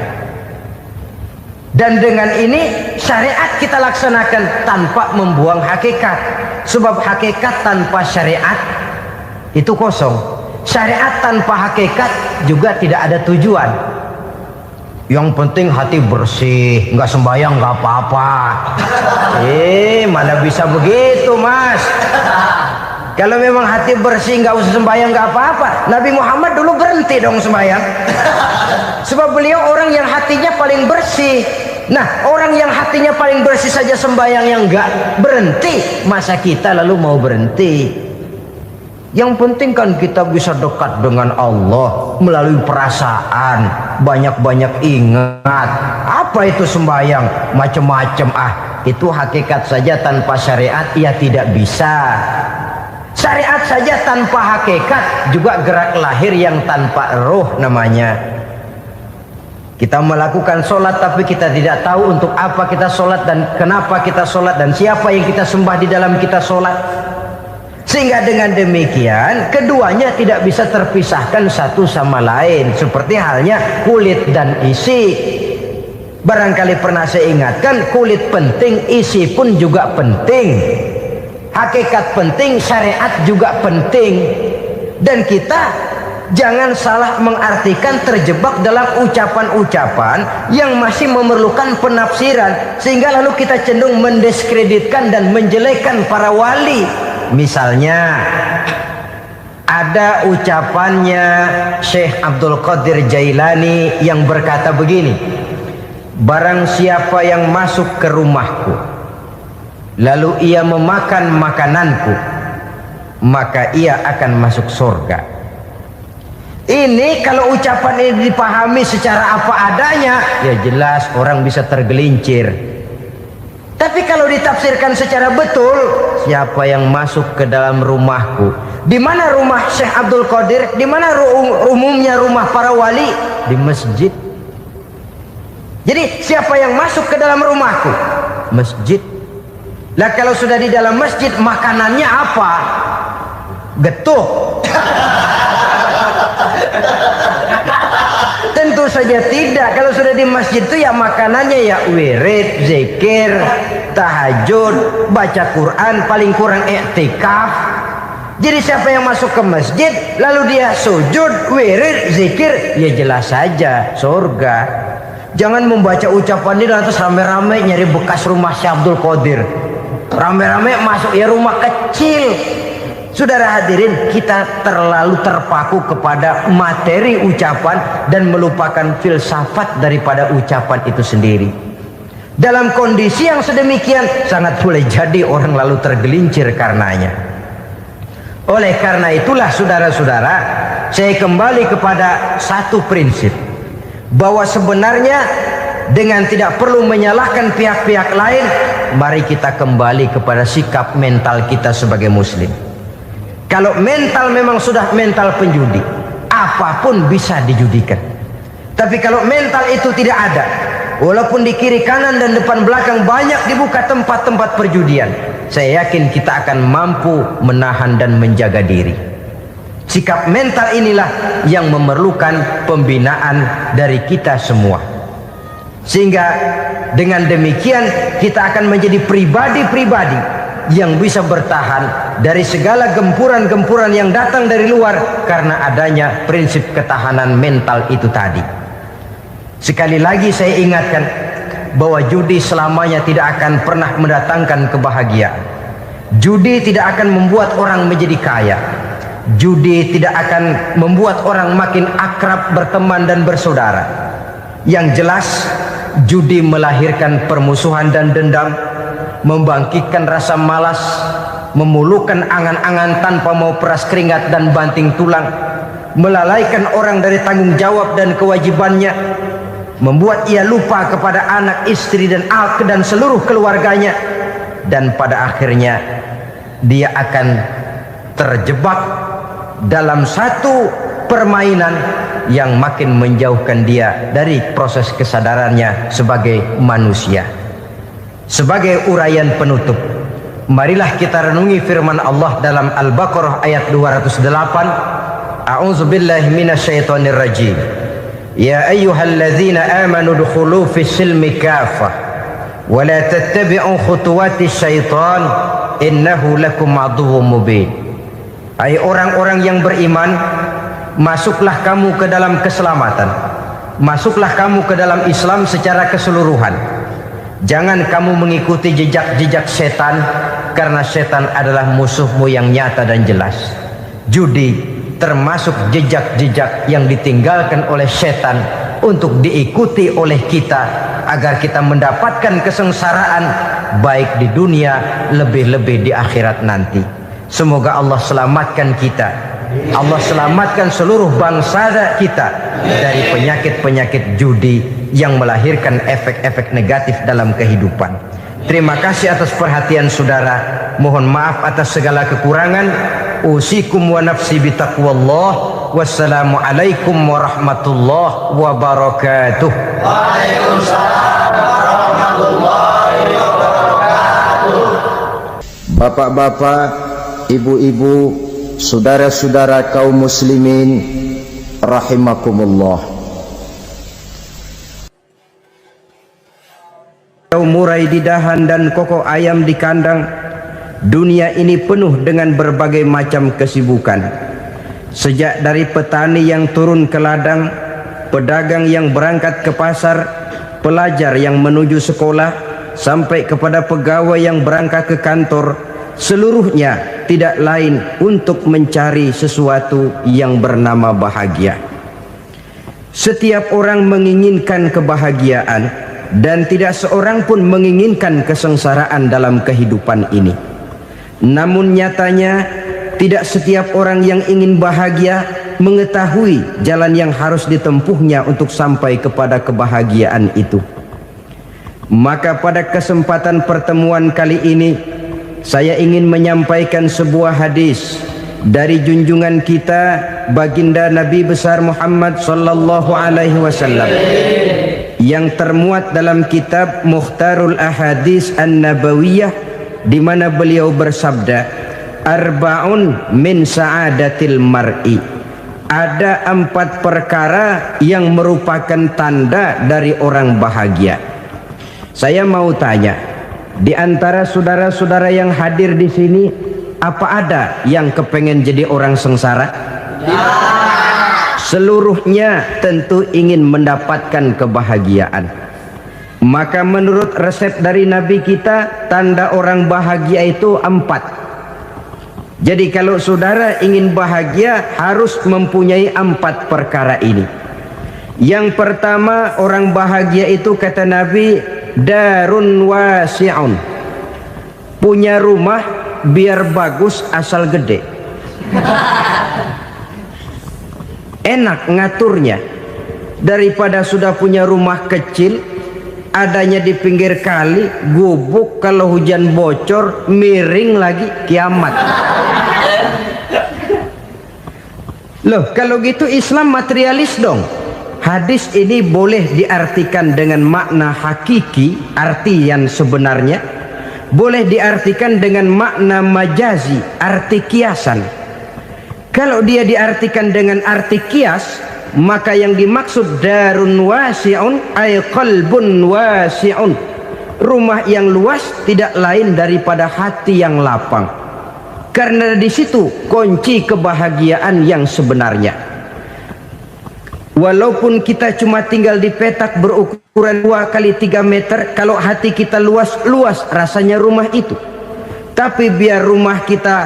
Dan dengan ini syariat kita laksanakan tanpa membuang hakikat. Sebab hakikat tanpa syariat itu kosong. Syariat tanpa hakikat juga tidak ada tujuan. Yang penting hati bersih, nggak sembahyang nggak apa-apa. Mana bisa begitu, Mas? Kalau memang hati bersih nggak usah sembahyang nggak apa-apa. Nabi Muhammad dulu berhenti dong sembahyang. Sebab beliau orang yang hatinya paling bersih. Nah, orang yang hatinya paling bersih saja sembahyang yang nggak berhenti, masa kita lalu mau berhenti? Yang penting kan kita bisa dekat dengan Allah melalui perasaan, banyak-banyak ingat. Apa itu sembahyang? Macam-macam. Itu hakikat saja tanpa syariat ya tidak bisa. Syariat saja tanpa hakikat juga gerak lahir yang tanpa roh namanya. Kita melakukan sholat tapi kita tidak tahu untuk apa kita sholat dan kenapa kita sholat dan siapa yang kita sembah di dalam kita sholat. Sehingga dengan demikian keduanya tidak bisa terpisahkan satu sama lain. Seperti halnya kulit dan isi. Barangkali pernah saya ingatkan, kulit penting, isi pun juga penting. Hakikat penting, syariat juga penting. Dan kita jangan salah mengartikan terjebak dalam ucapan-ucapan yang masih memerlukan penafsiran. Sehingga lalu kita cenderung mendiskreditkan dan menjelekkan para wali. Misalnya ada ucapannya Syekh Abdul Qadir Jailani yang berkata begini, barang siapa yang masuk ke rumahku lalu ia memakan makananku, maka ia akan masuk surga. Ini kalau ucapan ini dipahami secara apa adanya, ya jelas orang bisa tergelincir. Tapi kalau ditafsirkan secara betul, siapa yang masuk ke dalam rumahku? Di mana rumah Syekh Abdul Qadir? Di mana umumnya rumah para wali? Di masjid. Jadi siapa yang masuk ke dalam rumahku? Masjid. Lah kalau sudah di dalam masjid, makanannya apa? Getuk. Tentu saja tidak. Kalau sudah di masjid itu ya makanannya ya wirid, zikir, tahajud, baca Quran, paling kurang i'tikaf. Jadi siapa yang masuk ke masjid lalu dia sujud, wirid, zikir, ya jelas saja surga. Jangan membaca ucapan ini terus rame-rame nyari bekas rumah Syekh Abdul Qadir. Rame-rame masuk ya rumah kecil. Saudara hadirin, kita terlalu terpaku kepada materi ucapan dan melupakan filsafat daripada ucapan itu sendiri. Dalam kondisi yang sedemikian sangat boleh jadi orang lalu tergelincir karenanya. Oleh karena itulah saudara-saudara, saya kembali kepada satu prinsip, bahwa sebenarnya dengan tidak perlu menyalahkan pihak-pihak lain, mari kita kembali kepada sikap mental kita sebagai muslim. Kalau mental memang sudah mental penjudi, apapun bisa dijudikan. Tapi kalau mental itu tidak ada, walaupun di kiri kanan dan depan belakang banyak dibuka tempat-tempat perjudian, saya yakin kita akan mampu menahan dan menjaga diri. Sikap mental inilah yang memerlukan pembinaan dari kita semua. Sehingga dengan demikian kita akan menjadi pribadi-pribadi yang bisa bertahan dari segala gempuran-gempuran yang datang dari luar karena adanya prinsip ketahanan mental itu tadi. Sekali lagi saya ingatkan bahwa judi selamanya tidak akan pernah mendatangkan kebahagiaan. Judi tidak akan membuat orang menjadi kaya. Judi tidak akan membuat orang makin akrab berteman dan bersaudara. Yang jelas judi melahirkan permusuhan dan dendam, membangkitkan rasa malas, memulukan angan-angan tanpa mau peras keringat dan banting tulang, melalaikan orang dari tanggung jawab dan kewajibannya, membuat ia lupa kepada anak, istri dan seluruh keluarganya, dan pada akhirnya dia akan terjebak dalam satu permainan yang makin menjauhkan dia dari proses kesadarannya sebagai manusia. Sebagai uraian penutup, marilah kita renungi firman Allah dalam Al-Baqarah ayat 208. A'udzubillahi minasyaitonirrajim. Ya ayyuhalladzina amanu dukhulu fis silmi kafah wa la tattabi'u khutuwati syaitan innahu lakum aduwwum mubin. Hai orang-orang yang beriman, masuklah kamu ke dalam keselamatan, masuklah kamu ke dalam Islam secara keseluruhan. Jangan kamu mengikuti jejak-jejak setan, karena setan adalah musuhmu yang nyata dan jelas. Judi termasuk jejak-jejak yang ditinggalkan oleh setan untuk diikuti oleh kita, agar kita mendapatkan kesengsaraan baik di dunia, lebih-lebih di akhirat nanti. Semoga Allah selamatkan kita, Allah selamatkan seluruh bangsa kita dari penyakit-penyakit judi yang melahirkan efek-efek negatif dalam kehidupan. Terima kasih atas perhatian saudara. Mohon maaf atas segala kekurangan. Usikum wa nafsi bitaqwallah. Wassalamualaikum warahmatullahi wabarakatuh. Waalaikumsalam warahmatullahi wabarakatuh. Bapak-bapak, ibu-ibu, saudara-saudara kaum muslimin rahimakumullah. Murai di dahan dan koko ayam di kandang. Dunia ini penuh dengan berbagai macam kesibukan. Sejak dari petani yang turun ke ladang, pedagang yang berangkat ke pasar, pelajar yang menuju sekolah, sampai kepada pegawai yang berangkat ke kantor, seluruhnya tidak lain untuk mencari sesuatu yang bernama bahagia. Setiap orang menginginkan kebahagiaan, dan tidak seorang pun menginginkan kesengsaraan dalam kehidupan ini. Namun nyatanya tidak setiap orang yang ingin bahagia mengetahui jalan yang harus ditempuhnya untuk sampai kepada kebahagiaan itu. Maka pada kesempatan pertemuan kali ini, saya ingin menyampaikan sebuah hadis dari junjungan kita baginda Nabi besar Muhammad sallallahu alaihi wasallam yang termuat dalam kitab Mukhtarul Ahadits An-Nabawiyah, di mana beliau bersabda, arba'un min sa'adatil mar'i. Ada 4 perkara yang merupakan tanda dari orang bahagia. Saya mau tanya, di antara saudara-saudara yang hadir di sini, apa ada yang kepengen jadi orang sengsara? Seluruhnya tentu ingin mendapatkan kebahagiaan. Maka menurut resep dari Nabi kita, tanda orang bahagia itu 4. Jadi kalau saudara ingin bahagia, harus mempunyai 4 perkara ini. Yang pertama, orang bahagia itu kata Nabi, darun wasi'un. Punya rumah biar bagus asal gede. Enak ngaturnya, daripada sudah punya rumah kecil, adanya di pinggir kali, gubuk, kalau hujan bocor, miring lagi, kiamat. Loh, kalau gitu Islam materialis dong. Hadis ini boleh diartikan dengan makna hakiki, arti yang sebenarnya. Boleh diartikan dengan makna majazi, arti kiasan. Kalau dia diartikan dengan arti kias, maka yang dimaksud darun wasi'un ay qalbun wasi'un. Rumah yang luas tidak lain daripada hati yang lapang. Karena di situ kunci kebahagiaan yang sebenarnya. Walaupun kita cuma tinggal di petak berukuran 2 kali 3 meter, kalau hati kita luas-luas rasanya rumah itu. Tapi biar rumah kita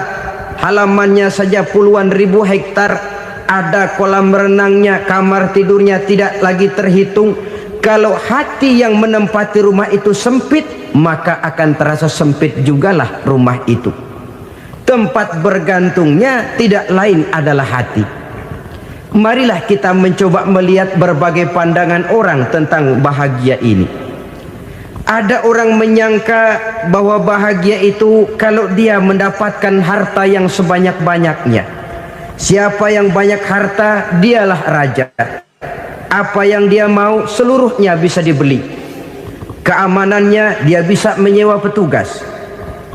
halamannya saja puluhan ribu hektar, ada kolam renangnya, kamar tidurnya tidak lagi terhitung. Kalau hati yang menempati rumah itu sempit, maka akan terasa sempit jugalah rumah itu. Tempat bergantungnya tidak lain adalah hati. Marilah kita mencoba melihat berbagai pandangan orang tentang bahagia ini. Ada orang menyangka bahwa bahagia itu kalau dia mendapatkan harta yang sebanyak-banyaknya. Siapa yang banyak harta, dialah raja. Apa yang dia mau, seluruhnya bisa dibeli. Keamanannya, dia bisa menyewa petugas.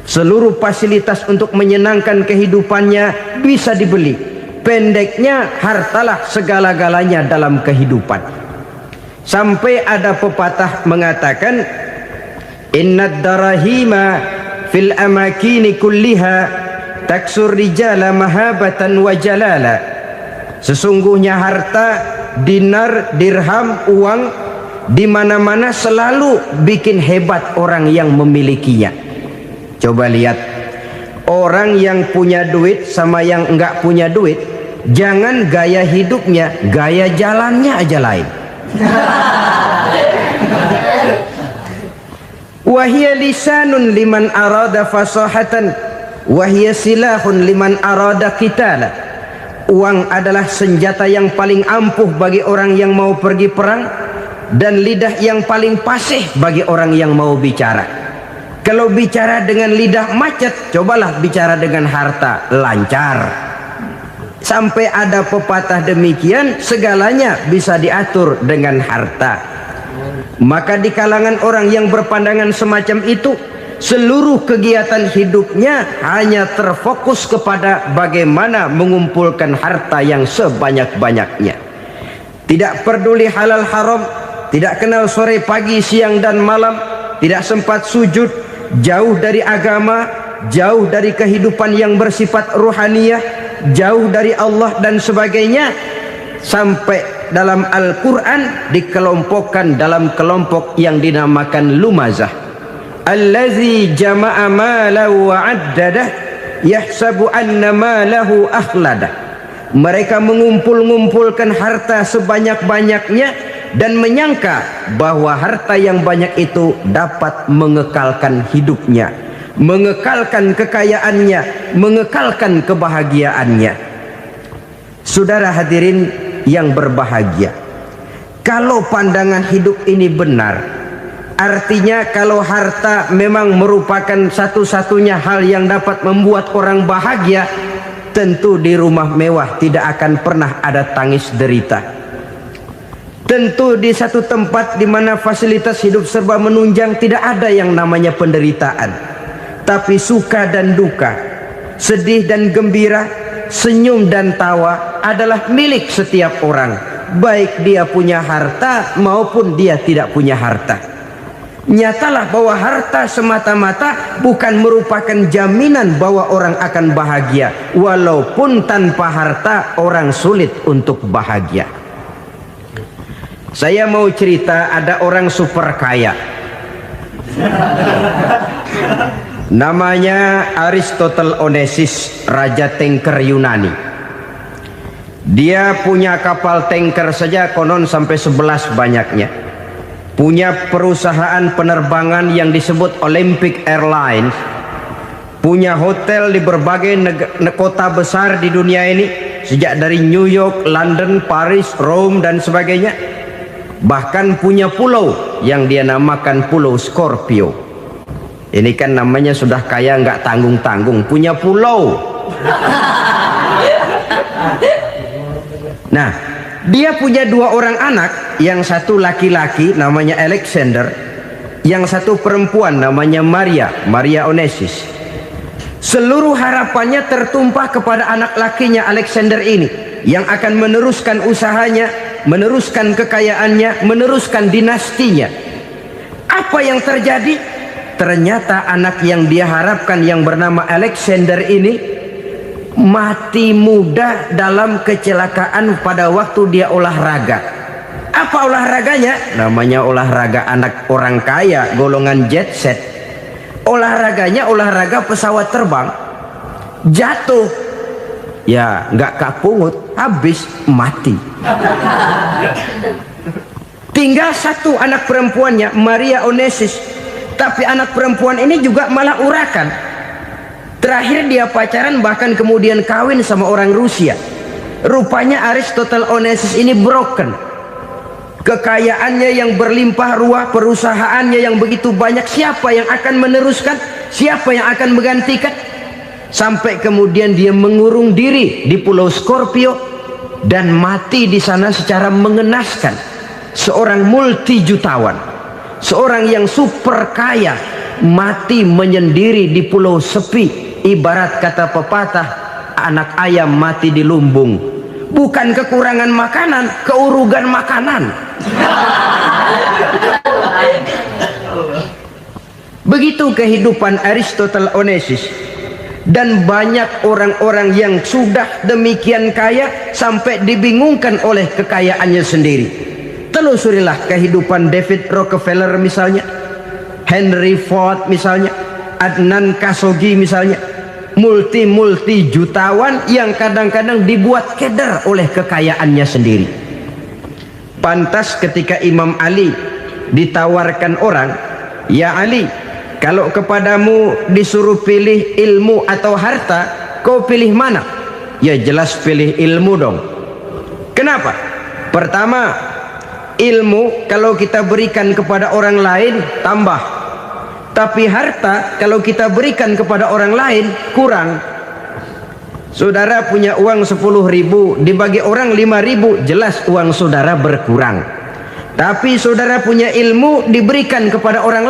Seluruh fasilitas untuk menyenangkan kehidupannya bisa dibeli. Pendeknya, hartalah segala-galanya dalam kehidupan. Sampai ada pepatah mengatakan, innad darahima fil amakini kulliha taksur rijala mahabatan wa jalala. Sesungguhnya harta, dinar, dirham, uang di mana-mana selalu bikin hebat orang yang memilikinya. Coba lihat, orang yang punya duit sama yang enggak punya duit, jangan gaya hidupnya, gaya jalannya aja lain. Wahia lisanun liman arada fasahatan, wahia silahun liman arada qitala. Uang adalah senjata yang paling ampuh bagi orang yang mau pergi perang, dan lidah yang paling fasih bagi orang yang mau bicara. Kalau bicara dengan lidah macet, cobalah bicara dengan harta, lancar. Sampai ada pepatah demikian, segalanya bisa diatur dengan harta. Maka di kalangan orang yang berpandangan semacam itu, seluruh kegiatan hidupnya hanya terfokus kepada bagaimana mengumpulkan harta yang sebanyak-banyaknya. Tidak peduli halal haram, tidak kenal sore pagi siang dan malam, tidak sempat sujud, jauh dari agama, jauh dari kehidupan yang bersifat ruhaniyah, jauh dari Allah dan sebagainya. Sampai dalam Al-Quran dikelompokkan dalam kelompok yang dinamakan lumazah. Allazi jama'a malahu wa addadah yahsabu anna malahu akhladah. Mereka mengumpul-ngumpulkan harta sebanyak-banyaknya dan menyangka bahwa harta yang banyak itu dapat mengekalkan hidupnya, mengekalkan kekayaannya, mengekalkan kebahagiaannya. Saudara hadirin yang berbahagia, kalau pandangan hidup ini benar, artinya kalau harta memang merupakan satu-satunya hal yang dapat membuat orang bahagia, tentu di rumah mewah tidak akan pernah ada tangis derita. Tentu di satu tempat di mana fasilitas hidup serba menunjang tidak ada yang namanya penderitaan. Tapi suka dan duka, sedih dan gembira, senyum dan tawa adalah milik setiap orang, baik dia punya harta maupun dia tidak punya harta. Nyatalah bahwa harta semata-mata bukan merupakan jaminan bahwa orang akan bahagia, walaupun tanpa harta orang sulit untuk bahagia. Saya mau cerita, ada orang super kaya, namanya Aristotle Onesimus, raja tanker Yunani. Dia punya kapal tanker saja konon sampai 11 banyaknya. Punya perusahaan penerbangan yang disebut Olympic Airlines, punya hotel di berbagai kota besar di dunia ini, sejak dari New York, London, Paris, Rome dan sebagainya. Bahkan punya pulau yang dia namakan Pulau Scorpio. Ini kan namanya sudah kaya nggak tanggung-tanggung, punya pulau. Nah, dia punya 2 orang anak, yang satu laki-laki namanya Alexander, yang satu perempuan namanya Maria Onesimus. Seluruh harapannya tertumpah kepada anak lakinya Alexander ini, yang akan meneruskan usahanya, meneruskan kekayaannya, meneruskan dinastinya. Apa yang terjadi? Ternyata anak yang dia harapkan yang bernama Alexander ini mati muda dalam kecelakaan pada waktu dia olahraga. Apa olahraganya? Namanya olahraga anak orang kaya, golongan jet set. Olahraganya olahraga pesawat terbang. Jatuh, ya nggak kapungut, habis mati. Tinggal satu anak perempuannya, Maria Onesimus. Tapi anak perempuan ini juga malah urakan. Terakhir dia pacaran, bahkan kemudian kawin sama orang Rusia. Rupanya Aristotle Onesimus ini broken. Kekayaannya yang berlimpah ruah, perusahaannya yang begitu banyak, siapa yang akan meneruskan? Siapa yang akan menggantikan? Sampai kemudian dia mengurung diri di Pulau Scorpio dan mati di sana secara mengenaskan. Seorang multi jutawan, seorang yang super kaya, mati menyendiri di pulau sepi. Ibarat kata pepatah, anak ayam mati di lumbung. Bukan kekurangan makanan, keurugan makanan. Begitu kehidupan Aristotle Onassis. Dan banyak orang-orang yang sudah demikian kaya sampai dibingungkan oleh kekayaannya sendiri. Telusurilah kehidupan David Rockefeller misalnya, Henry Ford misalnya, Adnan Khashoggi misalnya, multi jutawan yang kadang-kadang dibuat keder oleh kekayaannya sendiri. Pantas ketika Imam Ali ditawarkan orang, "Ya Ali, kalau kepadamu disuruh pilih ilmu atau harta, kau pilih mana?" Ya jelas pilih ilmu dong. Kenapa? Pertama, ilmu kalau kita berikan kepada orang lain tambah. Tapi harta kalau kita berikan kepada orang lain kurang. Saudara punya uang 10.000, dibagi orang 5.000, jelas uang saudara berkurang. Tapi saudara punya ilmu diberikan kepada orang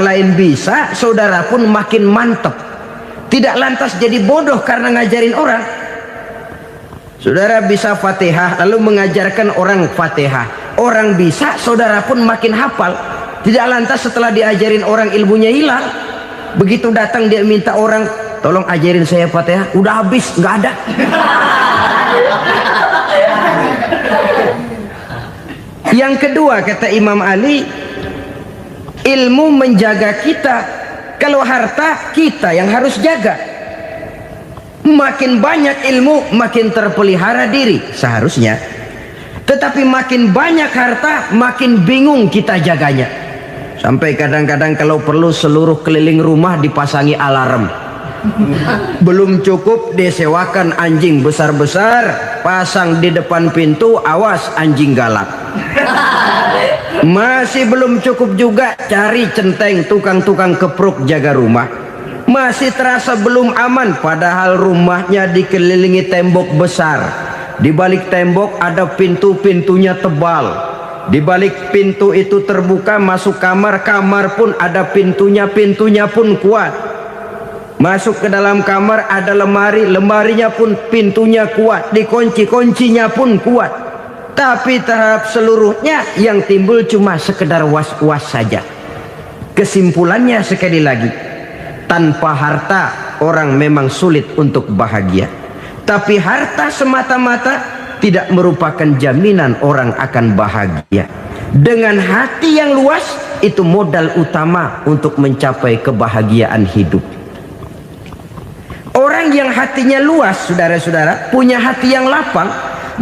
lain bisa, saudara pun makin mantap. Tidak lantas jadi bodoh karena ngajarin orang. Saudara bisa Fatihah lalu mengajarkan orang Fatihah. Orang bisa, saudara pun makin hafal. Tidak lantas setelah diajarin orang ilmunya hilang. Begitu datang dia minta orang, "Tolong ajarin saya Fatihah." Udah habis, nggak ada. Yang kedua kata Imam Ali, ilmu menjaga kita. Kalau harta kita yang harus jaga. Makin banyak ilmu makin terpelihara diri seharusnya. Tetapi makin banyak harta makin bingung kita jaganya. Sampai kadang-kadang kalau perlu seluruh keliling rumah dipasangi alarm. Belum cukup disewakan anjing besar-besar, pasang di depan pintu, awas anjing galak. Masih belum cukup juga cari centeng tukang-tukang kepruk jaga rumah. Masih terasa belum aman, padahal rumahnya dikelilingi tembok besar. Di balik tembok ada pintu-pintunya tebal. Di balik pintu itu terbuka masuk kamar, kamar pun ada pintunya, pintunya pun kuat. Masuk ke dalam kamar ada lemari, lemarinya pun pintunya kuat, dikunci, kuncinya pun kuat. Tapi terhadap seluruhnya yang timbul cuma sekedar was-was saja. Kesimpulannya sekali lagi, tanpa harta orang memang sulit untuk bahagia. Tapi harta semata-mata tidak merupakan jaminan orang akan bahagia. Dengan hati yang luas, itu modal utama untuk mencapai kebahagiaan hidup. Orang yang hatinya luas, saudara-saudara, punya hati yang lapang,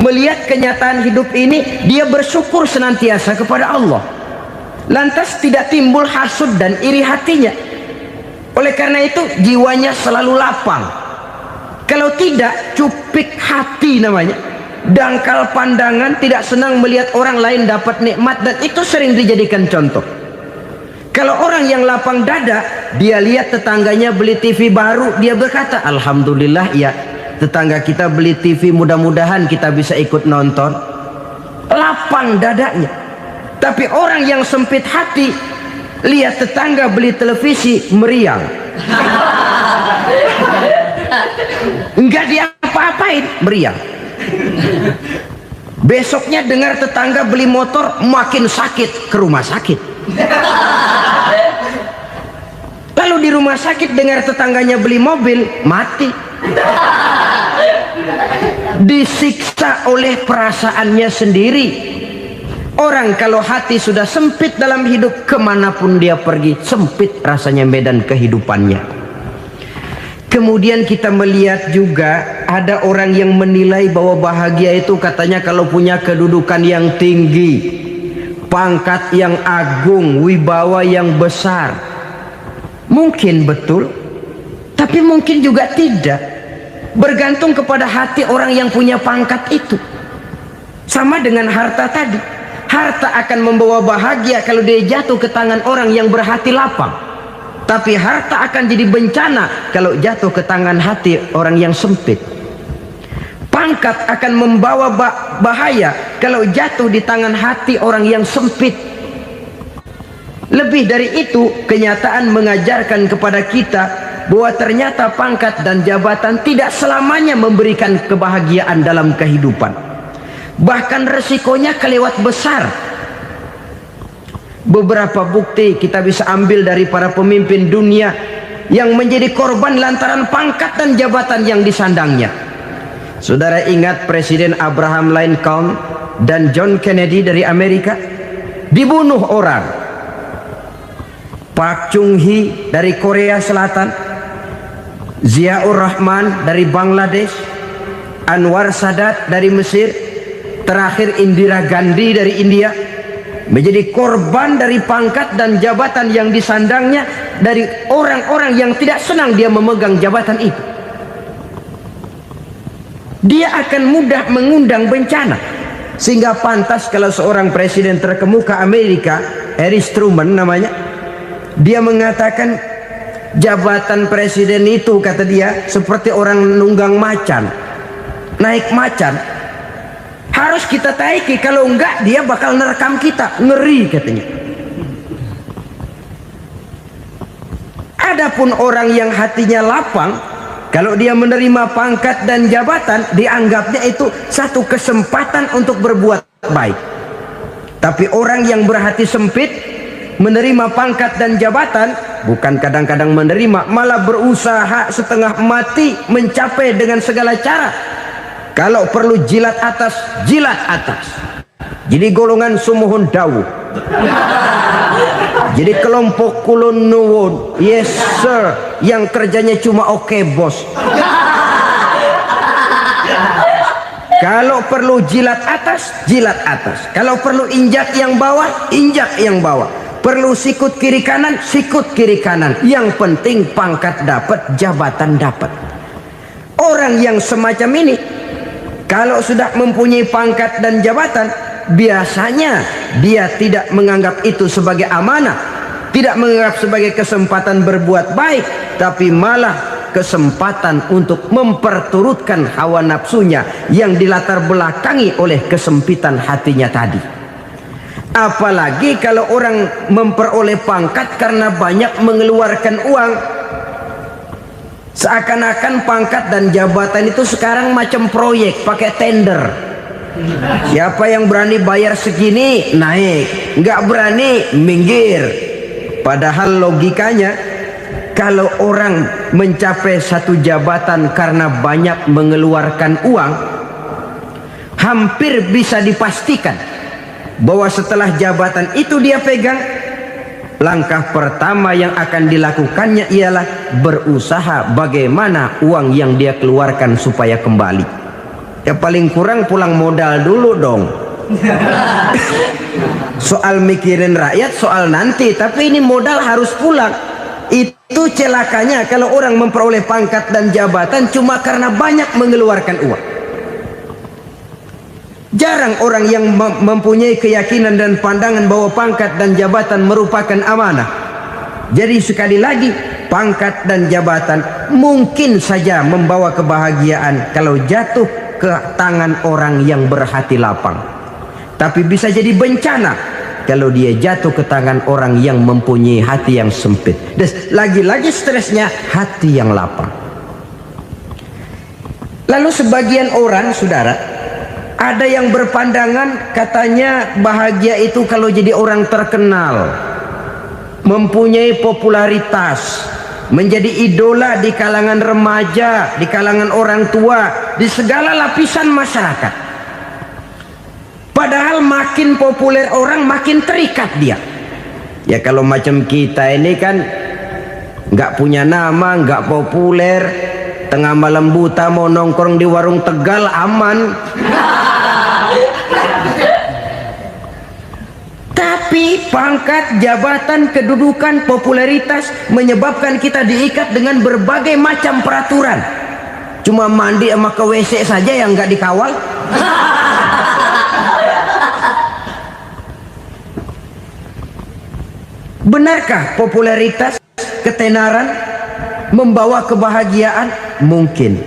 melihat kenyataan hidup ini, dia bersyukur senantiasa kepada Allah. Lantas tidak timbul hasud dan iri hatinya. Oleh karena itu jiwanya selalu lapang. Kalau tidak, cupik hati namanya, dangkal pandangan, tidak senang melihat orang lain dapat nikmat, dan itu sering dijadikan contoh. Kalau orang yang lapang dada, dia lihat tetangganya beli TV baru, dia berkata, "Alhamdulillah ya, tetangga kita beli TV, mudah-mudahan kita bisa ikut nonton." Lapang dadanya. Tapi orang yang sempit hati, lihat tetangga beli televisi, meriang. Enggak diapa-apain, meriang. Besoknya dengar tetangga beli motor, makin sakit, ke rumah sakit. Lalu di rumah sakit dengar tetangganya beli mobil, mati. Disiksa oleh perasaannya sendiri. Orang kalau hati sudah sempit dalam hidup, kemanapun dia pergi, sempit rasanya medan kehidupannya. Kemudian kita melihat juga ada orang yang menilai bahwa bahagia itu katanya kalau punya kedudukan yang tinggi, pangkat yang agung, wibawa yang besar. Mungkin betul, tapi mungkin juga tidak. Bergantung kepada hati orang yang punya pangkat itu. Sama dengan harta tadi. Harta akan membawa bahagia kalau dia jatuh ke tangan orang yang berhati lapang. Tapi harta akan jadi bencana kalau jatuh ke tangan hati orang yang sempit. Pangkat akan membawa bahaya kalau jatuh di tangan hati orang yang sempit. Lebih dari itu, kenyataan mengajarkan kepada kita bahwa ternyata pangkat dan jabatan tidak selamanya memberikan kebahagiaan dalam kehidupan. Bahkan resikonya kelewat besar. Beberapa bukti kita bisa ambil dari para pemimpin dunia yang menjadi korban lantaran pangkat dan jabatan yang disandangnya. Saudara ingat Presiden Abraham Lincoln dan John Kennedy dari Amerika? Dibunuh orang. Park Chung-hee dari Korea Selatan, Ziaur Rahman dari Bangladesh, Anwar Sadat dari Mesir, terakhir Indira Gandhi dari India, menjadi korban dari pangkat dan jabatan yang disandangnya dari orang-orang yang tidak senang dia memegang jabatan itu. Dia akan mudah mengundang bencana, sehingga pantas kalau seorang presiden terkemuka Amerika, Harry Truman namanya, dia mengatakan jabatan presiden itu, kata dia, seperti orang nunggang macan, naik macan. Harus kita taiki, kalau enggak dia bakal nerekam kita, ngeri katanya. Adapun orang yang hatinya lapang, kalau dia menerima pangkat dan jabatan, dianggapnya itu satu kesempatan untuk berbuat baik. Tapi orang yang berhati sempit, menerima pangkat dan jabatan, bukan kadang-kadang menerima, malah berusaha setengah mati mencapai dengan segala cara. Kalau perlu jilat atas, jilat atas. Jadi golongan sumuhun dawu. Jadi kelompok kulon nuwun, yes sir, yang kerjanya cuma oke bos. Kalau perlu jilat atas, jilat atas. Kalau perlu injak yang bawah, injak yang bawah. Perlu sikut kiri kanan, sikut kiri kanan. Yang penting pangkat dapat, jabatan dapat. Orang yang semacam ini, kalau sudah mempunyai pangkat dan jabatan, biasanya dia tidak menganggap itu sebagai amanah, tidak menganggap sebagai kesempatan berbuat baik, tapi malah kesempatan untuk memperturutkan hawa nafsunya yang dilatar belakangi oleh kesempitan hatinya tadi. Apalagi kalau orang memperoleh pangkat karena banyak mengeluarkan uang. Seakan-akan pangkat dan jabatan itu sekarang macam proyek, pakai tender. Siapa yang berani bayar segini, naik. Nggak berani, minggir. Padahal logikanya, kalau orang mencapai satu jabatan karena banyak mengeluarkan uang, hampir bisa dipastikan bahwa setelah jabatan itu dia pegang, langkah pertama yang akan dilakukannya ialah berusaha bagaimana uang yang dia keluarkan supaya kembali. Ya paling kurang pulang modal dulu dong. Soal mikirin rakyat soal nanti, tapi ini modal harus pulang. Itu celakanya kalau orang memperoleh pangkat dan jabatan cuma karena banyak mengeluarkan uang. Jarang orang yang mempunyai keyakinan dan pandangan bahwa pangkat dan jabatan merupakan amanah. Jadi sekali lagi, pangkat dan jabatan mungkin saja membawa kebahagiaan kalau jatuh ke tangan orang yang berhati lapang. Tapi bisa jadi bencana kalau dia jatuh ke tangan orang yang mempunyai hati yang sempit. Dan lagi-lagi stresnya hati yang lapang. Lalu sebagian orang, saudara, ada yang berpandangan katanya bahagia itu kalau jadi orang terkenal, mempunyai popularitas, menjadi idola di kalangan remaja, di kalangan orang tua, di segala lapisan masyarakat. Padahal makin populer orang makin terikat dia. Ya kalau macam kita ini kan nggak punya nama, nggak populer, tengah malam buta mau nongkrong di warung Tegal aman. Tapi pangkat, jabatan, kedudukan, popularitas menyebabkan kita diikat dengan berbagai macam peraturan. Cuma mandi sama ke WC saja yang nggak dikawal. Benarkah popularitas, ketenaran membawa kebahagiaan? Mungkin,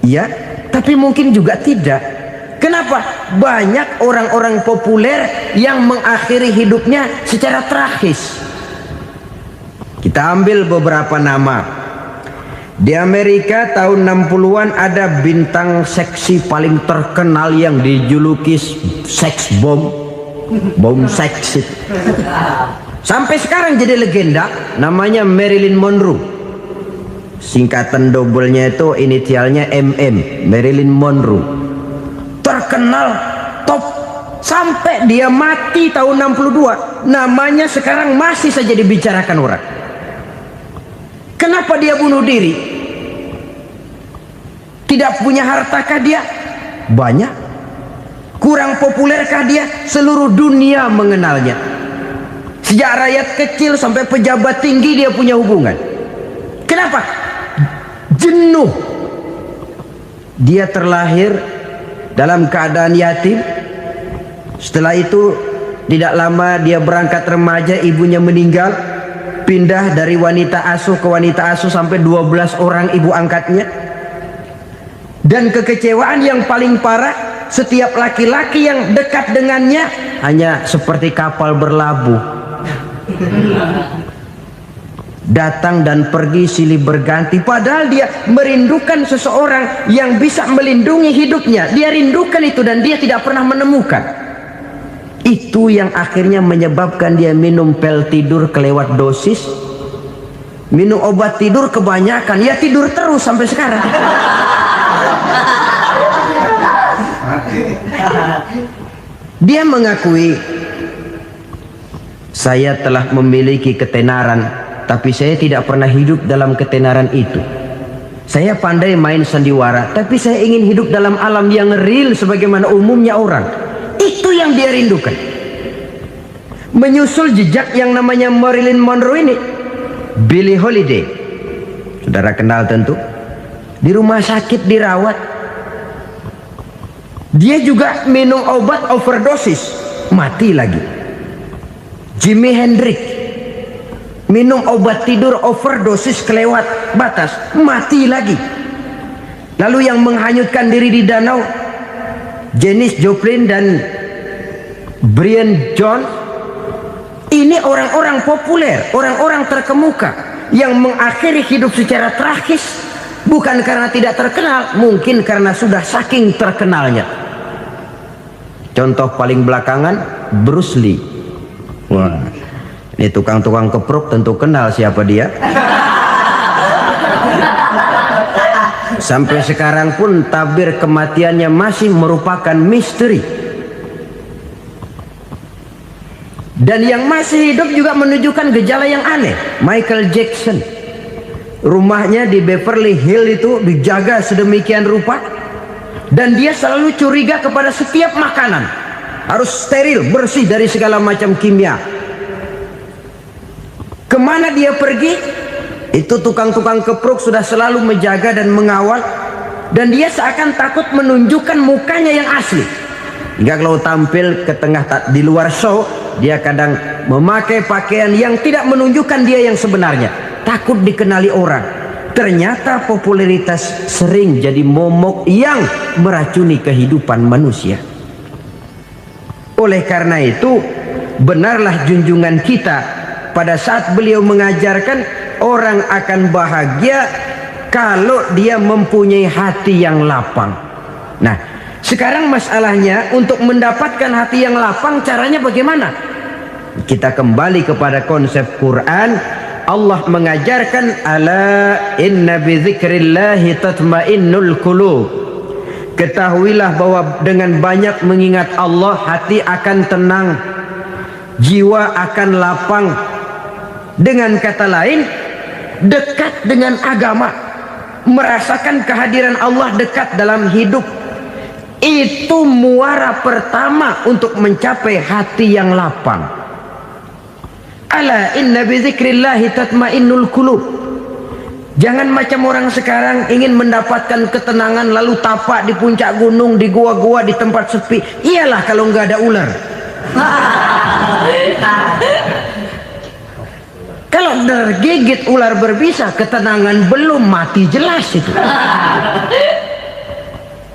ya, tapi mungkin juga tidak. Kenapa? Banyak orang-orang populer yang mengakhiri hidupnya secara tragis. Kita ambil beberapa nama. Di Amerika tahun 60-an ada bintang seksi paling terkenal yang dijuluki seks bom. Bom seks itu. Sampai sekarang jadi legenda, namanya Marilyn Monroe. Singkatan double-nya itu inisialnya MM, Marilyn Monroe. Terkenal, top, sampai dia mati tahun 62. Namanya sekarang masih saja dibicarakan orang. Kenapa dia bunuh diri? Tidak punya hartakah dia? Banyak. Kurang populerkah dia? Seluruh dunia mengenalnya. Sejak rakyat kecil sampai pejabat tinggi dia punya hubungan. Kenapa? Jenuh. Dia terlahir dalam keadaan yatim. Setelah itu tidak lama dia berangkat remaja, ibunya meninggal. Pindah dari wanita asuh ke wanita asuh sampai 12 orang ibu angkatnya. Dan kekecewaan yang paling parah, setiap laki-laki yang dekat dengannya hanya seperti kapal berlabuh. Datang dan pergi silih berganti, padahal dia merindukan seseorang yang bisa melindungi hidupnya. Dia rindukan itu dan dia tidak pernah menemukan. Itu yang akhirnya menyebabkan dia minum pil tidur kelewat dosis, minum obat tidur kebanyakan, ya tidur terus sampai sekarang. Dia mengakui, saya telah memiliki ketenaran, tapi saya tidak pernah hidup dalam ketenaran itu. Saya pandai main sandiwara, tapi saya ingin hidup dalam alam yang real sebagaimana umumnya orang. Itu yang dia rindukan. Menyusul jejak yang namanya Marilyn Monroe ini, Billie Holiday, saudara kenal tentu, di rumah sakit dirawat. Dia juga minum obat overdosis, mati lagi. Jimi Hendrix minum obat tidur overdosis kelewat batas, mati lagi. Lalu yang menghanyutkan diri di danau, Janis Joplin dan Brian Jones. Ini orang-orang populer, orang-orang terkemuka yang mengakhiri hidup secara tragis, bukan karena tidak terkenal, mungkin karena sudah saking terkenalnya. Contoh paling belakangan, Bruce Lee. Wah, ini tukang-tukang keprok tentu kenal siapa dia. Sampai sekarang pun tabir kematiannya masih merupakan misteri. Dan yang masih hidup juga menunjukkan gejala yang aneh. Michael Jackson, rumahnya di Beverly Hills itu dijaga sedemikian rupa, dan dia selalu curiga kepada setiap makanan harus steril, bersih dari segala macam kimia. Kemana dia pergi, itu tukang-tukang keprok sudah selalu menjaga dan mengawal, dan dia seakan takut menunjukkan mukanya yang asli. Hingga kalau tampil ke tengah di luar show, dia kadang memakai pakaian yang tidak menunjukkan dia yang sebenarnya, takut dikenali orang. Ternyata popularitas sering jadi momok yang meracuni kehidupan manusia. Oleh karena itu, benarlah junjungan kita pada saat beliau mengajarkan orang akan bahagia kalau dia mempunyai hati yang lapang. Nah, sekarang masalahnya untuk mendapatkan hati yang lapang, caranya bagaimana? Kita kembali kepada konsep Quran. Allah mengajarkan, ala inna bi dzikrillahi tatmainnul qulub. Ketahuilah bahwa dengan banyak mengingat Allah, hati akan tenang, jiwa akan lapang. Dengan kata lain, dekat dengan agama, merasakan kehadiran Allah dekat dalam hidup. Itu muara pertama untuk mencapai hati yang lapang. Ala inna bi dzikrillahi tatmainnul qulub. Jangan macam orang sekarang ingin mendapatkan ketenangan lalu tapak di puncak gunung, di gua-gua, di tempat sepi. Iyalah kalau nggak ada ular. Kalau tergigit ular berbisa, ketenangan belum, mati jelas itu.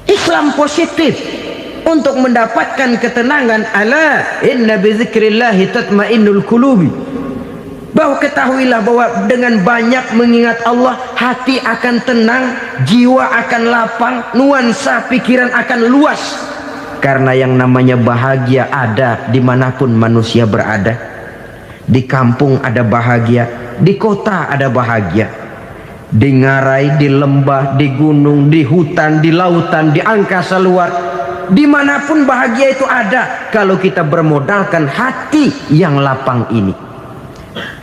Islam positif untuk mendapatkan ketenangan. Ala inna bi dzikrillahi tatmainnul qulubi. Bahwa ketahuilah bahwa dengan banyak mengingat Allah, hati akan tenang, jiwa akan lapang, nuansa pikiran akan luas. Karena yang namanya bahagia ada dimanapun manusia berada. Di kampung ada bahagia, di kota ada bahagia, di ngarai, di lembah, di gunung, di hutan, di lautan, di angkasa luar, dimanapun bahagia itu ada kalau kita bermodalkan hati yang lapang ini.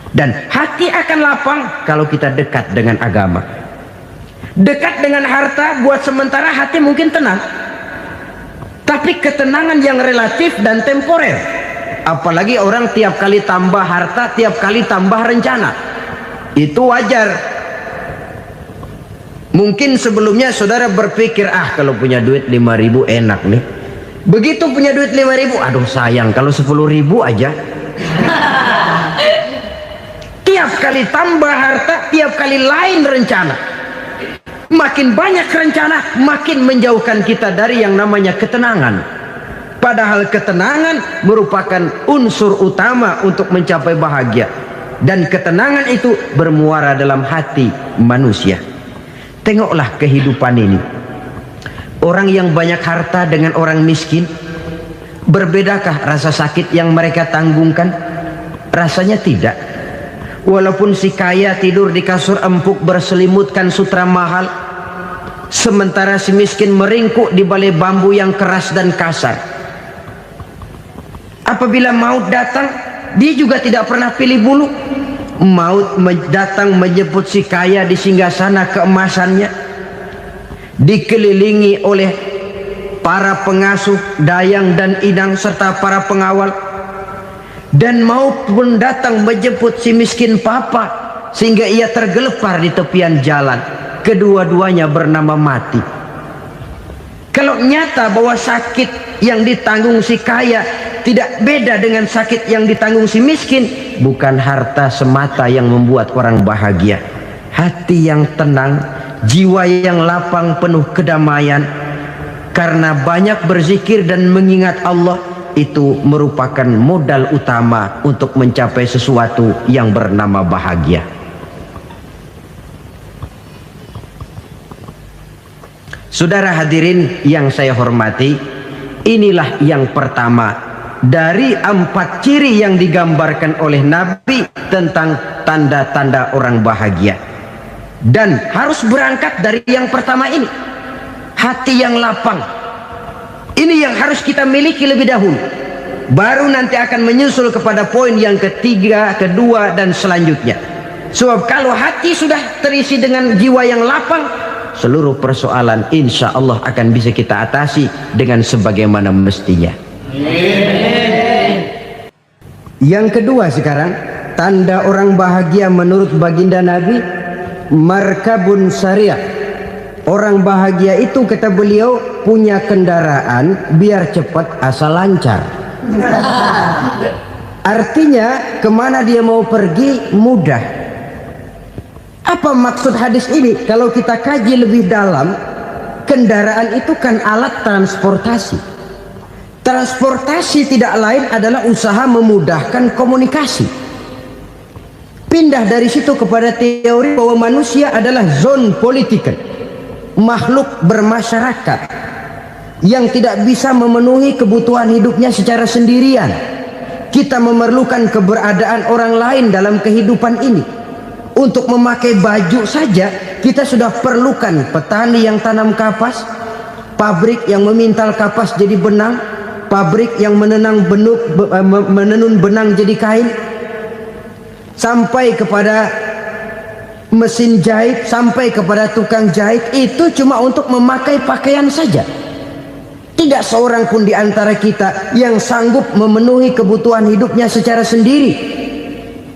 Dan hati akan lapang kalau kita dekat dengan agama. Dekat dengan harta buat sementara hati mungkin tenang, tapi ketenangan yang relatif dan temporer. Apalagi orang tiap kali tambah harta, tiap kali tambah rencana. Itu wajar. Mungkin sebelumnya saudara berpikir, kalau punya duit 5.000 enak nih. Begitu punya duit 5.000, aduh sayang kalau 10.000 aja. Tiap kali tambah harta, tiap kali lain rencana. Makin banyak rencana, makin menjauhkan kita dari yang namanya ketenangan. Padahal ketenangan merupakan unsur utama untuk mencapai bahagia. Dan ketenangan itu bermuara dalam hati manusia. Tengoklah kehidupan ini. Orang yang banyak harta dengan orang miskin, berbedakah rasa sakit yang mereka tanggungkan? Rasanya tidak. Walaupun si kaya tidur di kasur empuk berselimutkan sutra mahal, sementara si miskin meringkuk di balai bambu yang keras dan kasar. Apabila maut datang, dia juga tidak pernah pilih bulu. Maut datang menjemput si kaya di singgasana keemasannya, dikelilingi oleh para pengasuh, dayang dan idang serta para pengawal. Dan maut pun datang menjemput si miskin papa, sehingga ia tergelepar di tepian jalan. Kedua-duanya bernama mati. Kalau nyata bahwa sakit yang ditanggung si kaya tidak beda dengan sakit yang ditanggung si miskin, bukan harta semata yang membuat orang bahagia. Hati yang tenang, jiwa yang lapang penuh kedamaian, karena banyak berzikir dan mengingat Allah, itu merupakan modal utama untuk mencapai sesuatu yang bernama bahagia. Saudara hadirin yang saya hormati, inilah yang pertama dari 4 ciri yang digambarkan oleh Nabi tentang tanda-tanda orang bahagia. Dan harus berangkat dari yang pertama ini, hati yang lapang. Ini yang harus kita miliki lebih dahulu. Baru nanti akan menyusul kepada poin yang ketiga, kedua, dan selanjutnya. Sebab kalau hati sudah terisi dengan jiwa yang lapang, seluruh persoalan insya Allah akan bisa kita atasi dengan sebagaimana mestinya. Yang kedua sekarang, tanda orang bahagia menurut baginda Nabi, markabun syariah. Orang bahagia itu, kata beliau, punya kendaraan biar cepat asal lancar. Artinya kemana dia mau pergi mudah. Apa maksud hadis ini? Kalau kita kaji lebih dalam, kendaraan itu kan alat transportasi. Transportasi tidak lain adalah usaha memudahkan komunikasi. Pindah dari situ kepada teori bahwa manusia adalah zon political, makhluk bermasyarakat yang tidak bisa memenuhi kebutuhan hidupnya secara sendirian. Kita memerlukan keberadaan orang lain dalam kehidupan ini. Untuk memakai baju saja kita sudah perlukan petani yang tanam kapas, pabrik yang memintal kapas jadi benang, pabrik yang menenun benang jadi kain, sampai kepada mesin jahit, sampai kepada tukang jahit. Itu cuma untuk memakai pakaian saja. Tidak seorang pun di antara kita yang sanggup memenuhi kebutuhan hidupnya secara sendiri.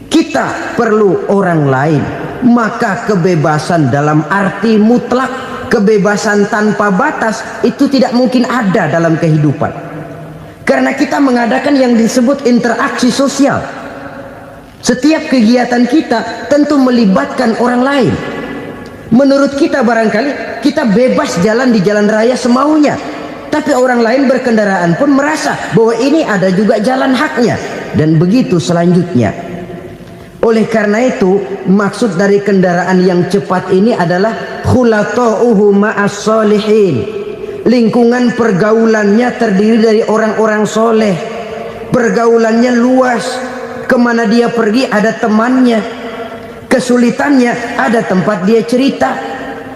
Kita perlu orang lain. Maka kebebasan dalam arti mutlak, kebebasan tanpa batas, itu tidak mungkin ada dalam kehidupan. Karena kita mengadakan yang disebut interaksi sosial. Setiap kegiatan kita tentu melibatkan orang lain. Menurut kita barangkali kita bebas jalan di jalan raya semaunya, tapi orang lain berkendaraan pun merasa bahwa ini ada juga jalan haknya. Dan begitu selanjutnya. Oleh karena itu, maksud dari kendaraan yang cepat ini adalah khulata'uhu ma'as solihin. Lingkungan pergaulannya terdiri dari orang-orang soleh. Pergaulannya luas. Kemana dia pergi ada temannya. Kesulitannya ada tempat dia cerita.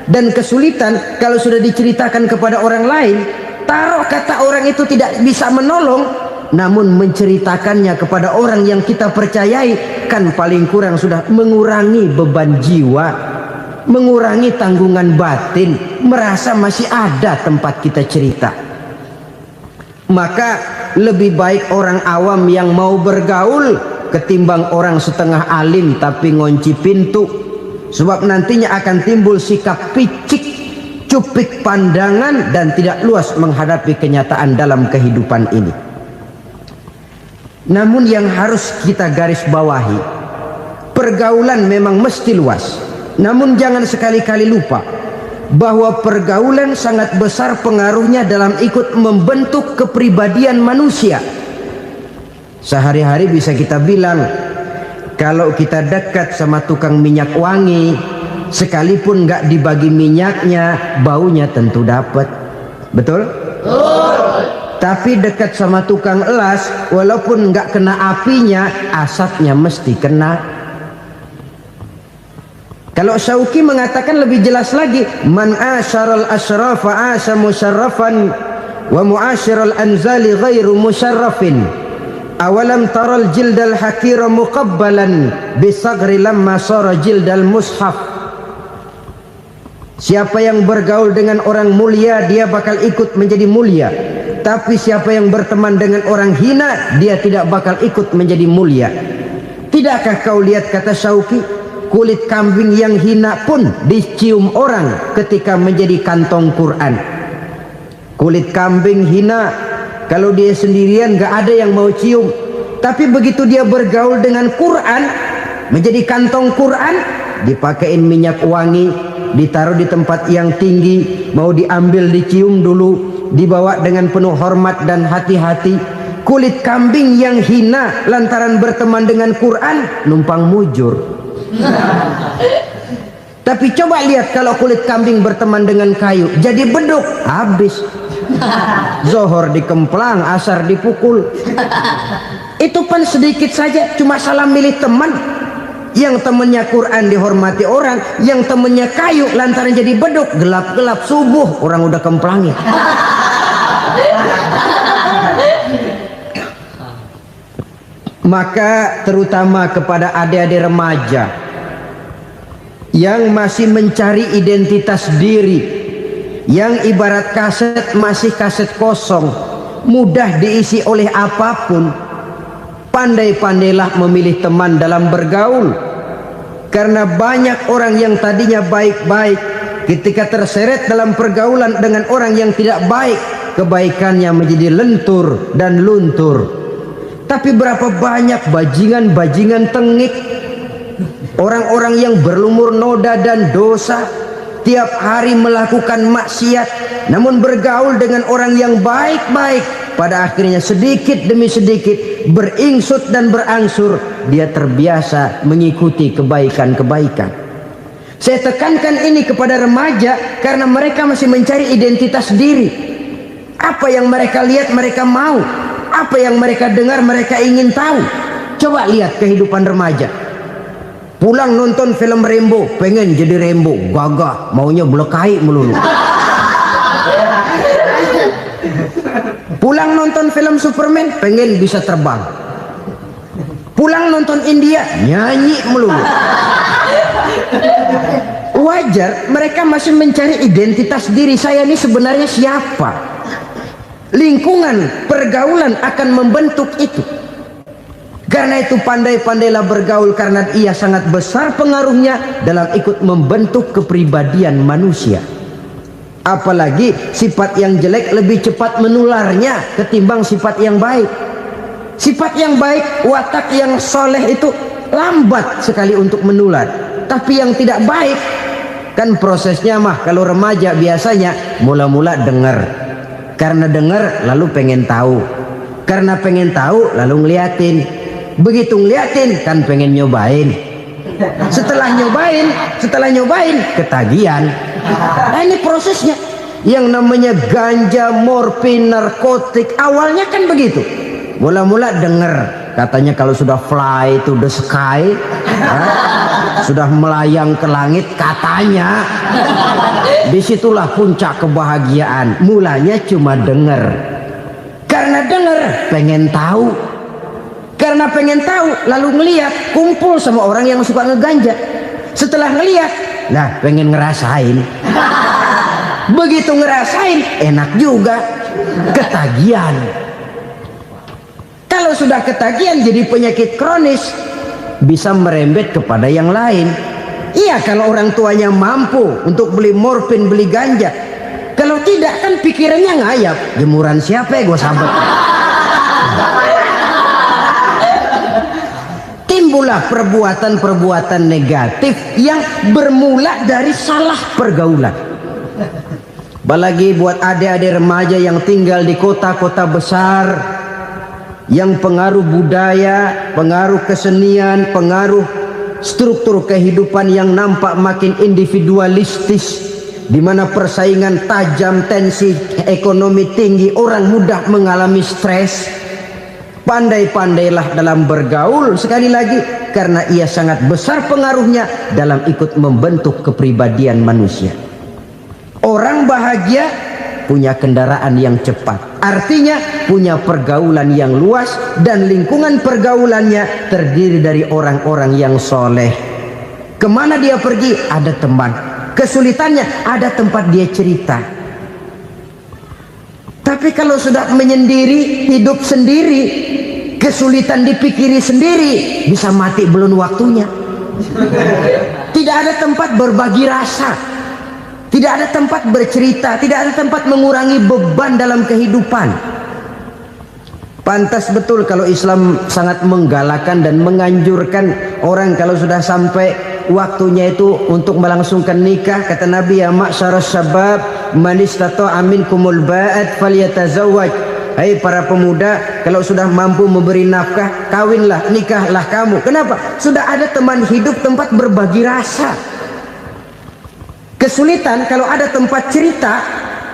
Dan kesulitan kalau sudah diceritakan kepada orang lain, taruh kata orang itu tidak bisa menolong, namun menceritakannya kepada orang yang kita percayai, kan paling kurang sudah mengurangi beban jiwa, mengurangi tanggungan batin, merasa masih ada tempat kita cerita. Maka lebih baik orang awam yang mau bergaul ketimbang orang setengah alim tapi ngunci pintu. Sebab nantinya akan timbul sikap picik, cupik pandangan, dan tidak luas menghadapi kenyataan dalam kehidupan ini. Namun yang harus kita garis bawahi, pergaulan memang mesti luas. Namun jangan sekali-kali lupa bahwa pergaulan sangat besar pengaruhnya dalam ikut membentuk kepribadian manusia. Sehari-hari bisa kita bilang, kalau kita dekat sama tukang minyak wangi, sekalipun nggak dibagi minyaknya, baunya tentu dapat. Betul? Tapi dekat sama tukang elas, walaupun nggak kena apinya, asapnya mesti kena. Kalau Syauqi mengatakan lebih jelas lagi, man asyaral asyrafa asya musyarrafan wa muasyiral anzali ghairu musyarrafin. Awalam taral jildal hakira muqabbalan bisagri lamma sara jildal mushaf. Siapa yang bergaul dengan orang mulia, dia bakal ikut menjadi mulia. Tapi siapa yang berteman dengan orang hina, dia tidak bakal ikut menjadi mulia. Tidakkah kau lihat, kata Syauqi, kulit kambing yang hina pun dicium orang ketika menjadi kantong Quran. Kulit kambing hina, kalau dia sendirian gak ada yang mau cium. Tapi begitu dia bergaul dengan Quran, menjadi kantong Quran, dipakein minyak wangi, ditaruh di tempat yang tinggi, mau diambil dicium dulu, dibawa dengan penuh hormat dan hati-hati. Kulit kambing yang hina lantaran berteman dengan Quran, numpang mujur. Tapi coba lihat kalau kulit kambing berteman dengan kayu, jadi beduk, habis. Zohor dikemplang, asar dipukul. Itu pun sedikit saja, cuma salah milih teman. Yang temannya Quran dihormati orang, yang temannya kayu lantaran jadi beduk, gelap-gelap subuh orang udah kemplangnya. Maka terutama kepada adik-adik remaja yang masih mencari identitas diri, yang ibarat kaset masih kaset kosong, mudah diisi oleh apapun, pandai-pandailah memilih teman dalam bergaul. Karena banyak orang yang tadinya baik-baik, ketika terseret dalam pergaulan dengan orang yang tidak baik, kebaikannya menjadi lentur dan luntur. Tapi berapa banyak bajingan-bajingan tengik, orang-orang yang berlumur noda dan dosa, tiap hari melakukan maksiat, namun bergaul dengan orang yang baik-baik, pada akhirnya sedikit demi sedikit beringsut dan berangsur dia terbiasa mengikuti kebaikan-kebaikan. Saya tekankan ini kepada remaja karena mereka masih mencari identitas diri. Apa yang mereka lihat mereka mau, apa yang mereka dengar mereka ingin tahu. Coba lihat kehidupan remaja. Pulang nonton film Rambo, pengen jadi Rambo, gagah, maunya belekai melulu. Pulang nonton film Superman, pengen bisa terbang. Pulang nonton India, nyanyi melulu. Wajar, mereka masih mencari identitas diri. Saya ini sebenarnya siapa? Lingkungan, pergaulan akan membentuk itu. Karena itu pandai-pandailah bergaul, karena ia sangat besar pengaruhnya dalam ikut membentuk kepribadian manusia. Apalagi sifat yang jelek lebih cepat menularnya ketimbang sifat yang baik. Sifat yang baik, watak yang soleh itu lambat sekali untuk menular. Tapi yang tidak baik, kan prosesnya mah kalau remaja biasanya mula-mula dengar. Karena dengar lalu pengen tahu. Karena pengen tahu lalu ngeliatin. Begitu ngeliatin kan pengen nyobain. Setelah nyobain ketagihan. Nah, ini prosesnya. Yang namanya ganja, morfin, narkotik awalnya kan begitu. Mula-mula denger katanya kalau sudah fly to the sky, sudah melayang ke langit katanya, disitulah puncak kebahagiaan. Mulanya cuma denger, karena denger pengen tahu, karena pengen tahu lalu ngeliat, kumpul sama orang yang suka ngeganja. Setelah ngeliat, nah pengen ngerasain. Begitu ngerasain enak juga, ketagihan. Kalau sudah ketagihan jadi penyakit kronis, bisa merembet kepada yang lain. Iya, kalau orang tuanya mampu untuk beli morfin, beli ganja. Kalau tidak kan pikirannya ngayap, jemuran siapa ya gue sabet. Timbullah perbuatan-perbuatan negatif yang bermula dari salah pergaulan. Apalagi buat adik-adik remaja yang tinggal di kota-kota besar, yang pengaruh budaya, pengaruh kesenian, pengaruh struktur kehidupan yang nampak makin individualistis, di mana persaingan tajam, tensi ekonomi tinggi, orang mudah mengalami stres. Pandai-pandailah dalam bergaul, sekali lagi, karena ia sangat besar pengaruhnya dalam ikut membentuk kepribadian manusia. Orang bahagia punya kendaraan yang cepat, artinya punya pergaulan yang luas, dan lingkungan pergaulannya terdiri dari orang-orang yang soleh. Kemana dia pergi ada teman, kesulitannya ada tempat dia cerita. Tapi kalau sudah menyendiri, hidup sendiri, kesulitan dipikiri sendiri, bisa mati belum waktunya. Tidak ada tempat berbagi rasa, tidak ada tempat bercerita, tidak ada tempat mengurangi beban dalam kehidupan. Pantas betul kalau Islam sangat menggalakkan dan menganjurkan orang kalau sudah sampai waktunya itu untuk melangsungkan nikah. Kata Nabi, ya ma'syaras syabab man istata'a minkumul ba'at falyatazawwaj. Hai para pemuda, kalau sudah mampu memberi nafkah, kawinlah, nikahlah kamu. Kenapa? Sudah ada teman hidup, tempat berbagi rasa. Kesulitan kalau ada tempat cerita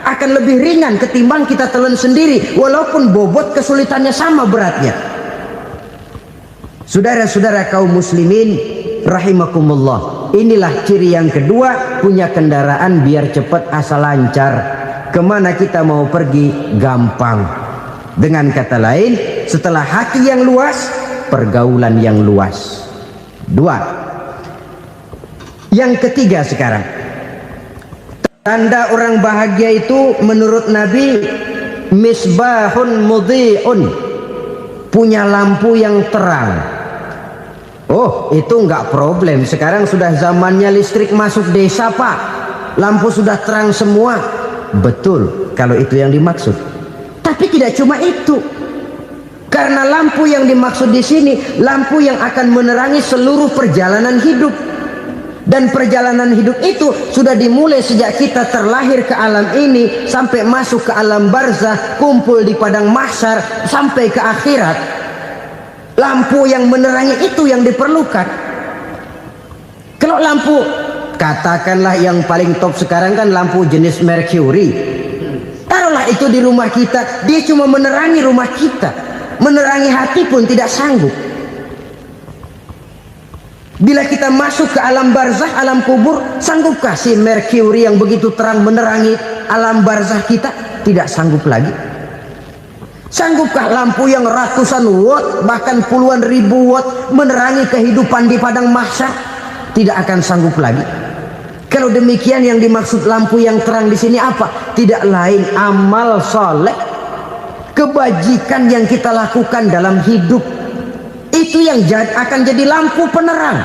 akan lebih ringan ketimbang kita telan sendiri, walaupun bobot kesulitannya sama beratnya. Saudara-saudara kaum muslimin rahimakumullah, inilah ciri yang kedua, punya kendaraan biar cepat asal lancar. Kemana kita mau pergi gampang. Dengan kata lain, setelah hati yang luas, pergaulan yang luas. Dua. Yang ketiga sekarang, tanda orang bahagia itu menurut Nabi, misbahun mudhi'un, punya lampu yang terang. Oh, itu enggak problem. Sekarang sudah zamannya listrik masuk desa, Pak. Lampu sudah terang semua. Betul, kalau itu yang dimaksud. Tapi tidak cuma itu. Karena lampu yang dimaksud di sini, lampu yang akan menerangi seluruh perjalanan hidup. Dan perjalanan hidup itu sudah dimulai sejak kita terlahir ke alam ini, sampai masuk ke alam barzah, kumpul di padang mahsyar, sampai ke akhirat. Lampu yang menerangi itu yang diperlukan. Kalau lampu, katakanlah yang paling top sekarang kan lampu jenis Mercury. Taruhlah itu di rumah kita, dia cuma menerangi rumah kita, menerangi hati pun tidak sanggup. Bila kita masuk ke alam barzah, alam kubur, sanggupkah si Mercury yang begitu terang menerangi alam barzah kita? Tidak sanggup lagi. Sanggupkah lampu yang ratusan watt, bahkan puluhan ribu watt menerangi kehidupan di padang mahsyar? Tidak akan sanggup lagi. Kalau demikian, yang dimaksud lampu yang terang di sini apa? Tidak lain amal soleh, kebajikan yang kita lakukan dalam hidup. Itu yang akan jadi lampu penerang.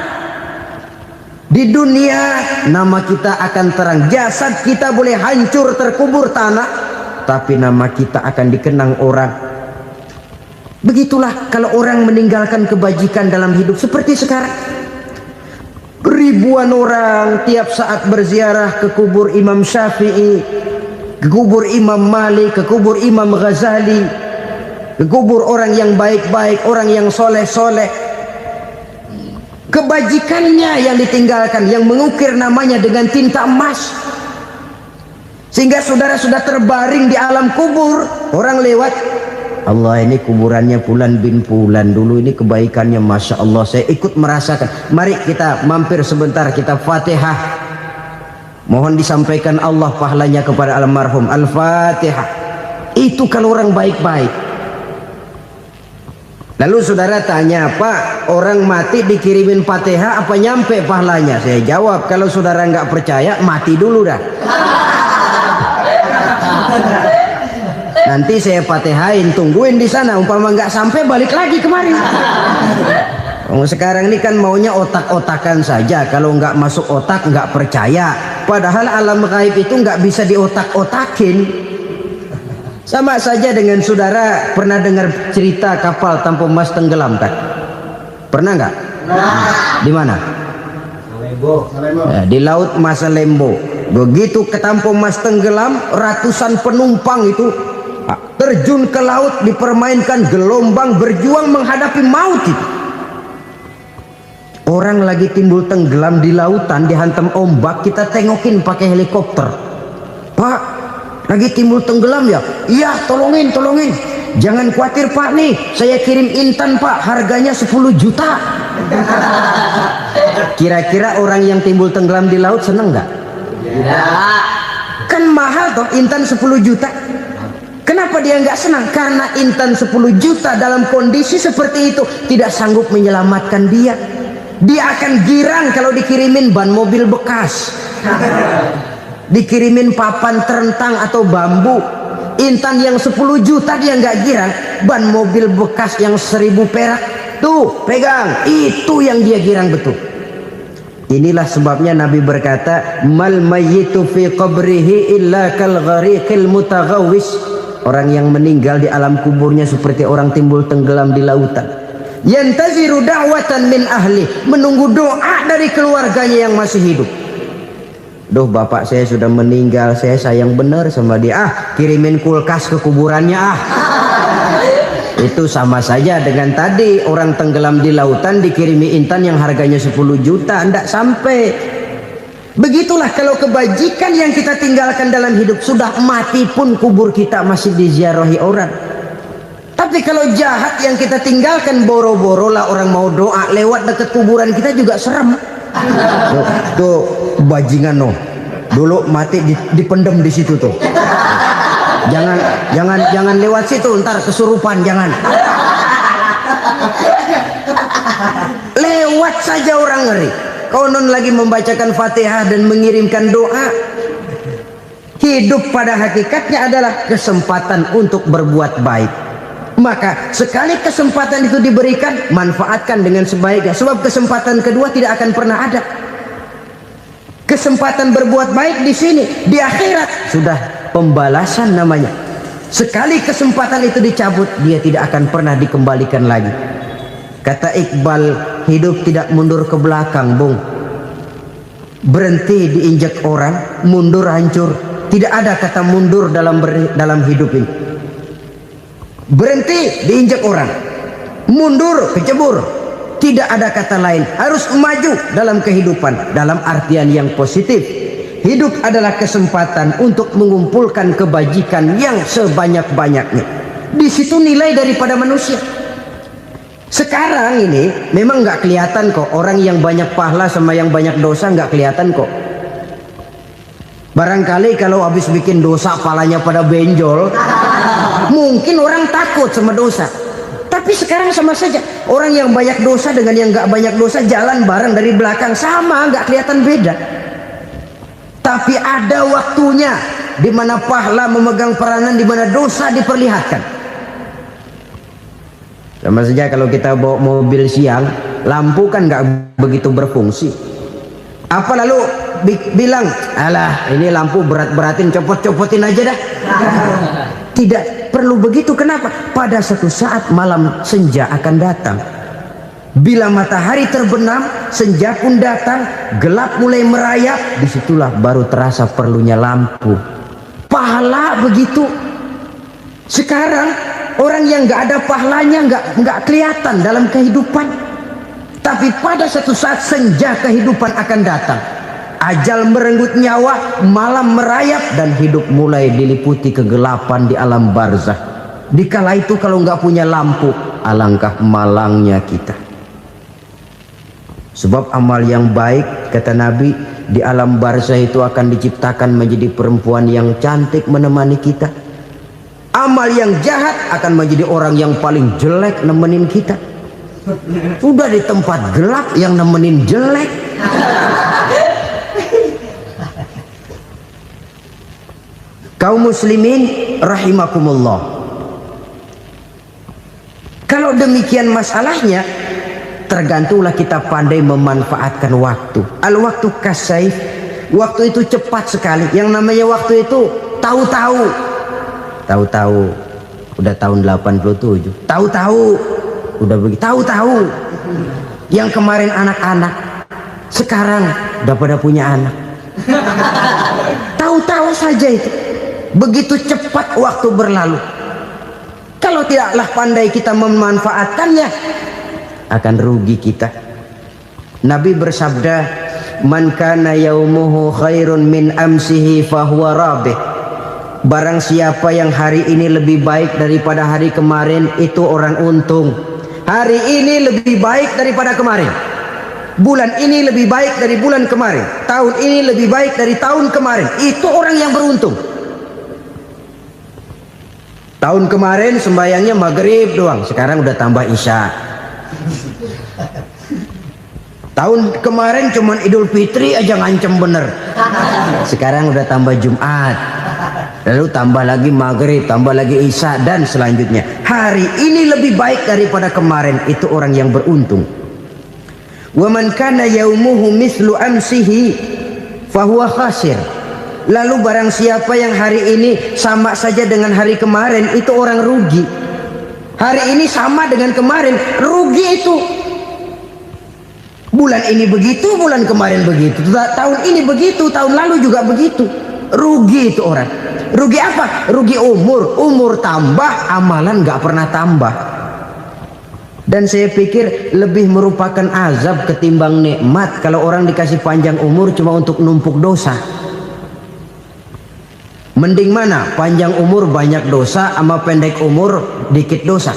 Di dunia nama kita akan terang, jasad kita boleh hancur terkubur tanah, tapi nama kita akan dikenang orang. Begitulah kalau orang meninggalkan kebajikan dalam hidup seperti sekarang. Ribuan orang tiap saat berziarah ke kubur Imam Syafi'i, ke kubur Imam Malik, ke kubur Imam Ghazali. kubur orang yang baik-baik, orang yang soleh-soleh. Kebajikannya yang ditinggalkan, yang mengukir namanya dengan tinta emas. Sehingga saudara sudah terbaring di alam kubur, orang lewat, Allah ini kuburannya Fulan bin Fulan, dulu ini kebaikannya Masya Allah, saya ikut merasakan. Mari kita mampir sebentar, kita Fatihah. Mohon disampaikan Allah pahalanya kepada almarhum. Al-Fatihah. Itu kalau orang baik-baik. Lalu saudara tanya, Pak, orang mati dikirimin Fatihah apa nyampe pahalanya? Saya jawab, kalau saudara nggak percaya, mati dulu dah. Nanti saya Fatihain, tungguin di sana. Umpama nggak sampai, balik lagi kemari. Sekarang ini kan maunya otak-otakan saja. Kalau nggak masuk otak, nggak percaya. Padahal alam gaib itu nggak bisa diotak-otakin. Sama saja dengan saudara pernah dengar cerita kapal tanpa emas tenggelam kan? Pernah nggak? Di mana? Ya, di laut Masalembo. Begitu ke tanpa emas tenggelam, ratusan penumpang itu terjun ke laut, dipermainkan gelombang, berjuang menghadapi maut itu. Orang lagi timbul tenggelam di lautan, dihantam ombak, kita tengokin pakai helikopter. Pak, lagi timbul tenggelam ya? Iya, tolongin. Jangan khawatir Pak, nih saya kirim intan Pak, harganya 10 juta. Kira-kira orang yang timbul tenggelam di laut seneng nggak? Ya. Kan mahal toh intan 10 juta. Kenapa dia nggak senang? Karena intan 10 juta dalam kondisi seperti itu tidak sanggup menyelamatkan dia. Dia akan girang kalau dikirimin ban mobil bekas, dikirimin papan terentang atau bambu. Intan yang 10 juta dia nggak girang, ban mobil bekas yang 1000 perak tuh pegang, itu yang dia girang betul. Inilah sebabnya Nabi berkata, mal mayyitu fi qabrihi illa kal ghariqil mutaghawwis. Orang yang meninggal di alam kuburnya seperti orang timbul tenggelam di lautan. Yantaziru da'watan min ahli, menunggu doa dari keluarganya yang masih hidup. Duh, bapak saya sudah meninggal, saya sayang benar sama dia. Kirimin kulkas ke kuburannya Itu sama saja dengan tadi orang tenggelam di lautan dikirimi intan yang harganya 10 juta, ndak sampai. Begitulah kalau kebajikan yang kita tinggalkan dalam hidup, sudah mati pun kubur kita masih diziarahi orang. Tapi kalau jahat yang kita tinggalkan, boro-boro lah orang mau doa lewat dekat kuburan kita juga serem. Tuh bajingan no, dulu mati dipendem di situ tuh. Jangan lewat situ, ntar kesurupan, jangan. Lewat saja orang ngeri. Konon lagi membacakan Fatihah dan mengirimkan doa. Hidup pada hakikatnya adalah kesempatan untuk berbuat baik. Maka sekali kesempatan itu diberikan, manfaatkan dengan sebaiknya. Sebab kesempatan kedua tidak akan pernah ada. Kesempatan berbuat baik di sini, di akhirat sudah pembalasan namanya. Sekali kesempatan itu dicabut, dia tidak akan pernah dikembalikan lagi. Kata Iqbal, hidup tidak mundur ke belakang, Bung. Berhenti diinjak orang, mundur hancur. Tidak ada kata mundur dalam hidup ini. Berhenti diinjak orang, mundur kecebur. Tidak ada kata lain, harus maju dalam kehidupan dalam artian yang positif. Hidup adalah kesempatan untuk mengumpulkan kebajikan yang sebanyak-banyaknya. Di situ nilai daripada manusia. Sekarang ini memang nggak kelihatan kok, orang yang banyak pahala sama yang banyak dosa nggak kelihatan kok. Barangkali kalau habis bikin dosa palanya pada benjol, mungkin orang takut sama dosa. Tapi sekarang sama saja, orang yang banyak dosa dengan yang nggak banyak dosa jalan bareng dari belakang, sama, nggak kelihatan beda. Tapi ada waktunya di mana pahala memegang peranan, di mana dosa diperlihatkan. Sama saja kalau kita bawa mobil siang, lampu kan nggak begitu berfungsi. Apa lalu bilang, alah ini lampu berat-beratin, copot-copotin aja dah. Tidak perlu begitu. Kenapa? Pada satu saat malam senja akan datang. Bila matahari terbenam, senja pun datang, gelap mulai merayap, disitulah baru terasa perlunya lampu. Pahala begitu. Sekarang orang yang nggak ada pahalanya, nggak kelihatan dalam kehidupan. Tapi pada satu saat senja kehidupan akan datang, ajal merenggut nyawa, malam merayap, dan hidup mulai diliputi kegelapan di alam barzah. Dikala itu kalau nggak punya lampu, alangkah malangnya kita. Sebab amal yang baik, kata Nabi, di alam barzah itu akan diciptakan menjadi perempuan yang cantik menemani kita. Amal yang jahat akan menjadi orang yang paling jelek nemenin kita. Udah di tempat gelap yang nemenin jelek. Kaum muslimin rahimakumullah. Kalau demikian masalahnya, tergantunglah kita pandai memanfaatkan waktu. Al-waktu kasayf, waktu itu cepat sekali. Yang namanya waktu itu tahu-tahu. Tahu-tahu udah tahun 87. Tahu-tahu udah begitu. Tahu-tahu yang kemarin anak-anak, sekarang udah pada punya anak. Tahu-tahu saja itu. Begitu cepat waktu berlalu. Kalau tidaklah pandai kita memanfaatkannya, akan rugi kita. Nabi bersabda, "Man kana yaumuhu khairun min amsihi fahuwa rabih." Barang siapa yang hari ini lebih baik daripada hari kemarin, itu orang untung. Hari ini lebih baik daripada kemarin. Bulan ini lebih baik dari bulan kemarin. Tahun ini lebih baik dari tahun kemarin. Itu orang yang beruntung. Tahun kemarin sembayangnya maghrib doang, sekarang udah tambah isya. Tahun kemarin cuman Idul Fitri aja ngancem bener, sekarang udah tambah Jumat, lalu tambah lagi maghrib, tambah lagi isya, dan selanjutnya. Hari ini lebih baik daripada kemarin, itu orang yang beruntung. Wa man kana yaumuhu mislu amsihi fahuwa khasir. Lalu barang siapa yang hari ini sama saja dengan hari kemarin, itu orang rugi. Hari ini sama dengan kemarin, rugi itu. Bulan ini begitu, bulan kemarin begitu, tahun ini begitu, tahun lalu juga begitu. Rugi itu orang. Rugi apa? Rugi umur. Umur tambah, amalan nggak pernah tambah. Dan saya pikir lebih merupakan azab ketimbang nikmat kalau orang dikasih panjang umur cuma untuk numpuk dosa. Mending mana? Panjang umur banyak dosa sama pendek umur dikit dosa?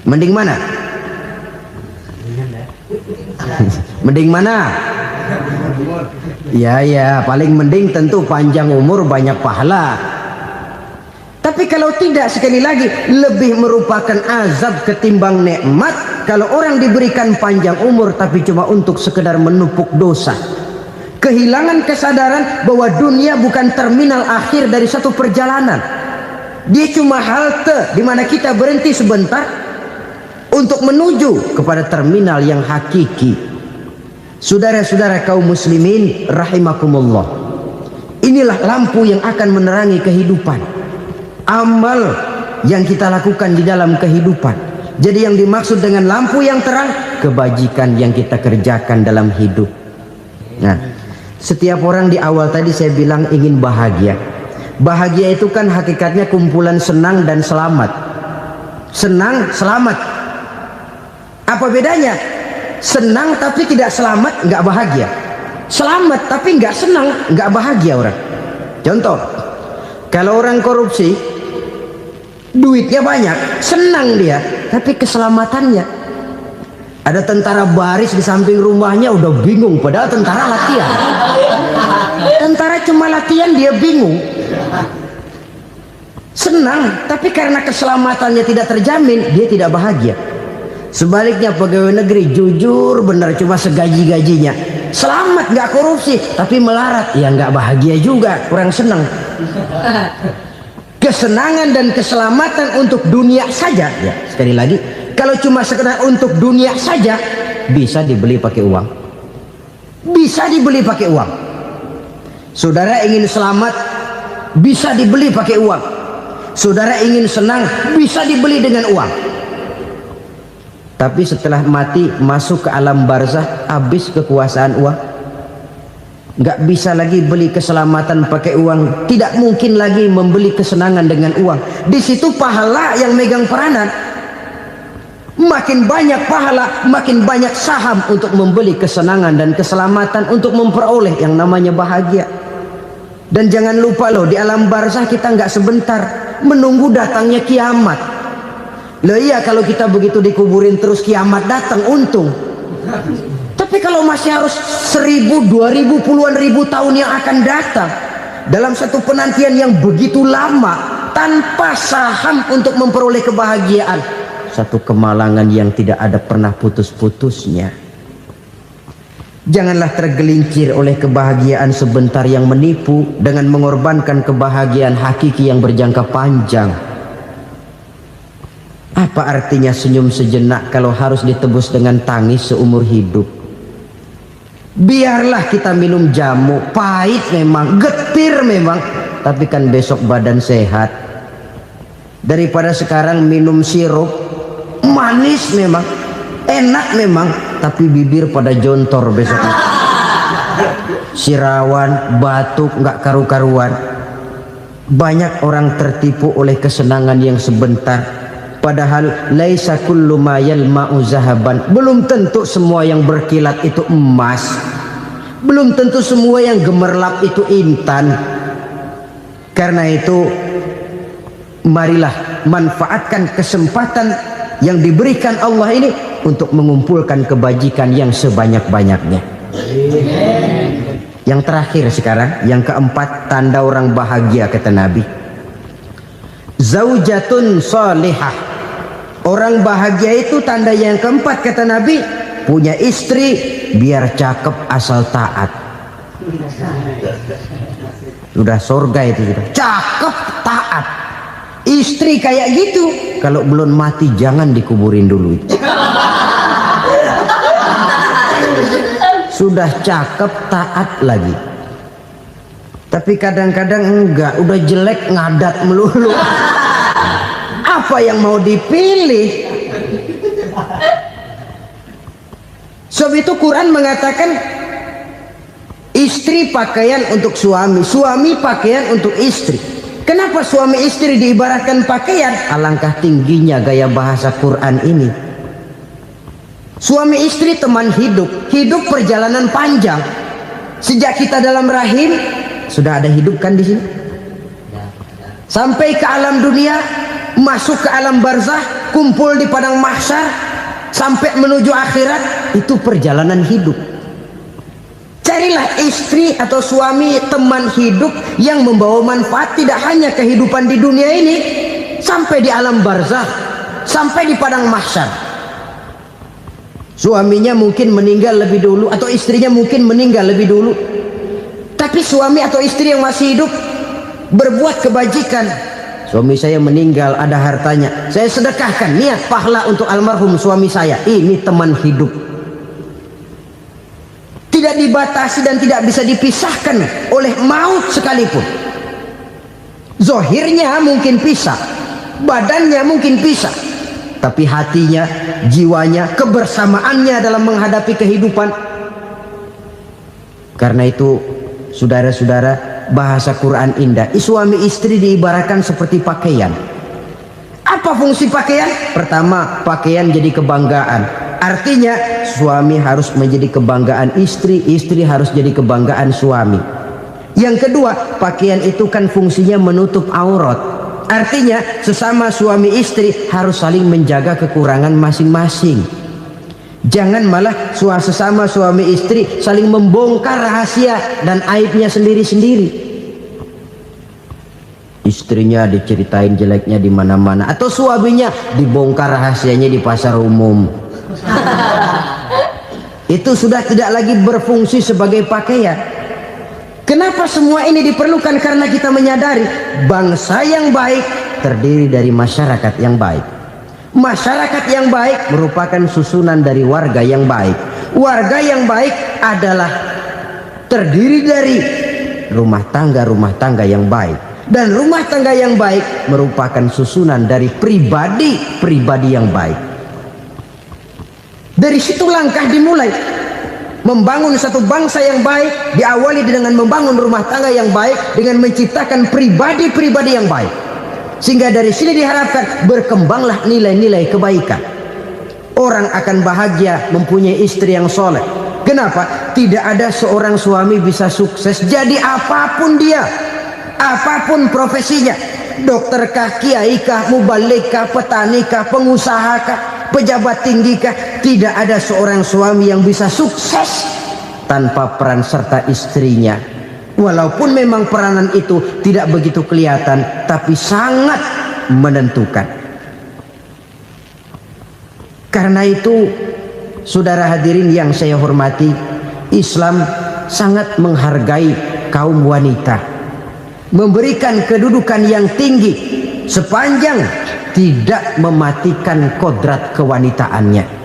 Mending mana? Mending mana? Ya, paling mending tentu panjang umur banyak pahala. Tapi kalau tidak, sekali lagi, lebih merupakan azab ketimbang nikmat kalau orang diberikan panjang umur tapi cuma untuk sekedar menumpuk dosa. Kehilangan kesadaran bahwa dunia bukan terminal akhir dari satu perjalanan. Dia cuma halte di mana kita berhenti sebentar untuk menuju kepada terminal yang hakiki. Saudara-saudara kaum muslimin rahimakumullah. Inilah lampu yang akan menerangi kehidupan. Amal yang kita lakukan di dalam kehidupan. Jadi yang dimaksud dengan lampu yang terang, kebajikan yang kita kerjakan dalam hidup. Nah, setiap orang di awal tadi saya bilang ingin bahagia. Bahagia itu kan hakikatnya kumpulan senang dan selamat. Senang, selamat. Apa bedanya? Senang tapi tidak selamat, nggak bahagia. Selamat tapi nggak senang, nggak bahagia orang. Contoh, kalau orang korupsi, duitnya banyak, senang dia, tapi keselamatannya. Ada tentara baris di samping rumahnya udah bingung, padahal tentara latihan. Tentara cuma latihan, dia bingung. Senang, tapi karena keselamatannya tidak terjamin, dia tidak bahagia. Sebaliknya pegawai negeri jujur benar, cuma segaji-gajinya, selamat nggak korupsi, tapi melarat, ya nggak bahagia juga, kurang senang. Kesenangan dan keselamatan untuk dunia saja, ya sekali lagi, kalau cuma sekedar untuk dunia saja, bisa dibeli pakai uang. Bisa dibeli pakai uang. Saudara ingin selamat, bisa dibeli pakai uang. Saudara ingin senang, bisa dibeli dengan uang. Tapi setelah mati masuk ke alam barzah, habis kekuasaan uang. Nggak bisa lagi beli keselamatan pakai uang, tidak mungkin lagi membeli kesenangan dengan uang. Di situ pahala yang megang peranan. Makin banyak pahala, makin banyak saham untuk membeli kesenangan dan keselamatan, untuk memperoleh yang namanya bahagia. Dan jangan lupa loh, di alam barzah kita nggak sebentar, menunggu datangnya kiamat. Loh iya, kalau kita begitu dikuburin terus kiamat datang, untung. Tapi kalau masih harus 1000, 2000, puluhan ribu tahun yang akan datang dalam satu penantian yang begitu lama tanpa saham untuk memperoleh kebahagiaan, satu kemalangan yang tidak ada pernah putus-putusnya. Janganlah tergelincir oleh kebahagiaan sebentar yang menipu dengan mengorbankan kebahagiaan hakiki yang berjangka panjang. Apa artinya senyum sejenak kalau harus ditebus dengan tangis seumur hidup? Biarlah kita minum jamu, pahit memang, getir memang, tapi kan besok badan sehat. Daripada sekarang minum sirup, manis memang, enak memang, tapi bibir pada jontor besoknya. Sirawan, batuk, nggak karu-karuan. Banyak orang tertipu oleh kesenangan yang sebentar. Padahal laisa kullu ma yalma'u zahaban. Belum tentu semua yang berkilat itu emas. Belum tentu semua yang gemerlap itu intan. Karena itu marilah manfaatkan kesempatan yang diberikan Allah ini untuk mengumpulkan kebajikan yang sebanyak-banyaknya. Yang terakhir sekarang, yang keempat, tanda orang bahagia kata Nabi. Zaujatun salihah. Orang bahagia itu tanda yang keempat kata Nabi, punya istri biar cakep asal taat. Sudah surga itu sudah. Cakep taat. Istri kayak gitu, kalau belum mati jangan dikuburin dulu itu. Sudah cakep taat lagi. Tapi kadang-kadang enggak, udah jelek ngadat melulu. Apa yang mau dipilih? Sebab itu Quran mengatakan istri pakaian untuk suami, suami pakaian untuk istri. Kenapa suami istri diibaratkan pakaian? Alangkah tingginya gaya bahasa Quran ini. Suami istri teman hidup, hidup perjalanan panjang. Sejak kita dalam rahim sudah ada hidup kan di sini. Sampai ke alam dunia, masuk ke alam barzah, kumpul di padang mahsyar, sampai menuju akhirat, itu perjalanan hidup. Carilah istri atau suami teman hidup yang membawa manfaat tidak hanya kehidupan di dunia ini, sampai di alam barzah, sampai di padang mahsyar. Suaminya mungkin meninggal lebih dulu, atau istrinya mungkin meninggal lebih dulu, tapi suami atau istri yang masih hidup berbuat kebajikan. Suami saya meninggal, ada hartanya, saya sedekahkan, niat pahala untuk almarhum suami saya. Ini teman hidup, tidak dibatasi dan tidak bisa dipisahkan oleh maut sekalipun. Zohirnya mungkin pisah, badannya mungkin pisah, tapi hatinya, jiwanya, kebersamaannya dalam menghadapi kehidupan. Karena itu saudara-saudara, bahasa Quran indah. Suami istri diibaratkan seperti pakaian. Apa fungsi pakaian? Pertama, pakaian jadi kebanggaan. Artinya suami harus menjadi kebanggaan istri, istri harus jadi kebanggaan suami. Yang kedua, pakaian itu kan fungsinya menutup aurat. Artinya sesama suami istri harus saling menjaga kekurangan masing-masing. Jangan malah sesama suami istri saling membongkar rahasia dan aibnya sendiri-sendiri. Istrinya diceritain jeleknya di mana-mana, atau suaminya dibongkar rahasianya di pasar umum. Itu sudah tidak lagi berfungsi sebagai pakaian. Kenapa semua ini diperlukan? Karena kita menyadari bangsa yang baik terdiri dari masyarakat yang baik. Masyarakat yang baik merupakan susunan dari warga yang baik. Warga yang baik adalah terdiri dari rumah tangga yang baik. Dan rumah tangga yang baik merupakan susunan dari pribadi yang baik. Dari situ langkah dimulai. Membangun satu bangsa yang baik diawali dengan membangun rumah tangga yang baik, dengan menciptakan pribadi-pribadi yang baik. Sehingga dari sini diharapkan berkembanglah nilai-nilai kebaikan. Orang akan bahagia mempunyai istri yang soleh. Kenapa? Tidak ada seorang suami bisa sukses jadi apapun dia, apapun profesinya, dokter kah, kiai kah, mubalik kah, petani kah, pengusaha kah, pejabat tinggi kah. Tidak ada seorang suami yang bisa sukses tanpa peran serta istrinya. Walaupun memang peranan itu tidak begitu kelihatan, tapi sangat menentukan. Karena itu, saudara hadirin yang saya hormati, Islam sangat menghargai kaum wanita, memberikan kedudukan yang tinggi sepanjang tidak mematikan kodrat kewanitaannya.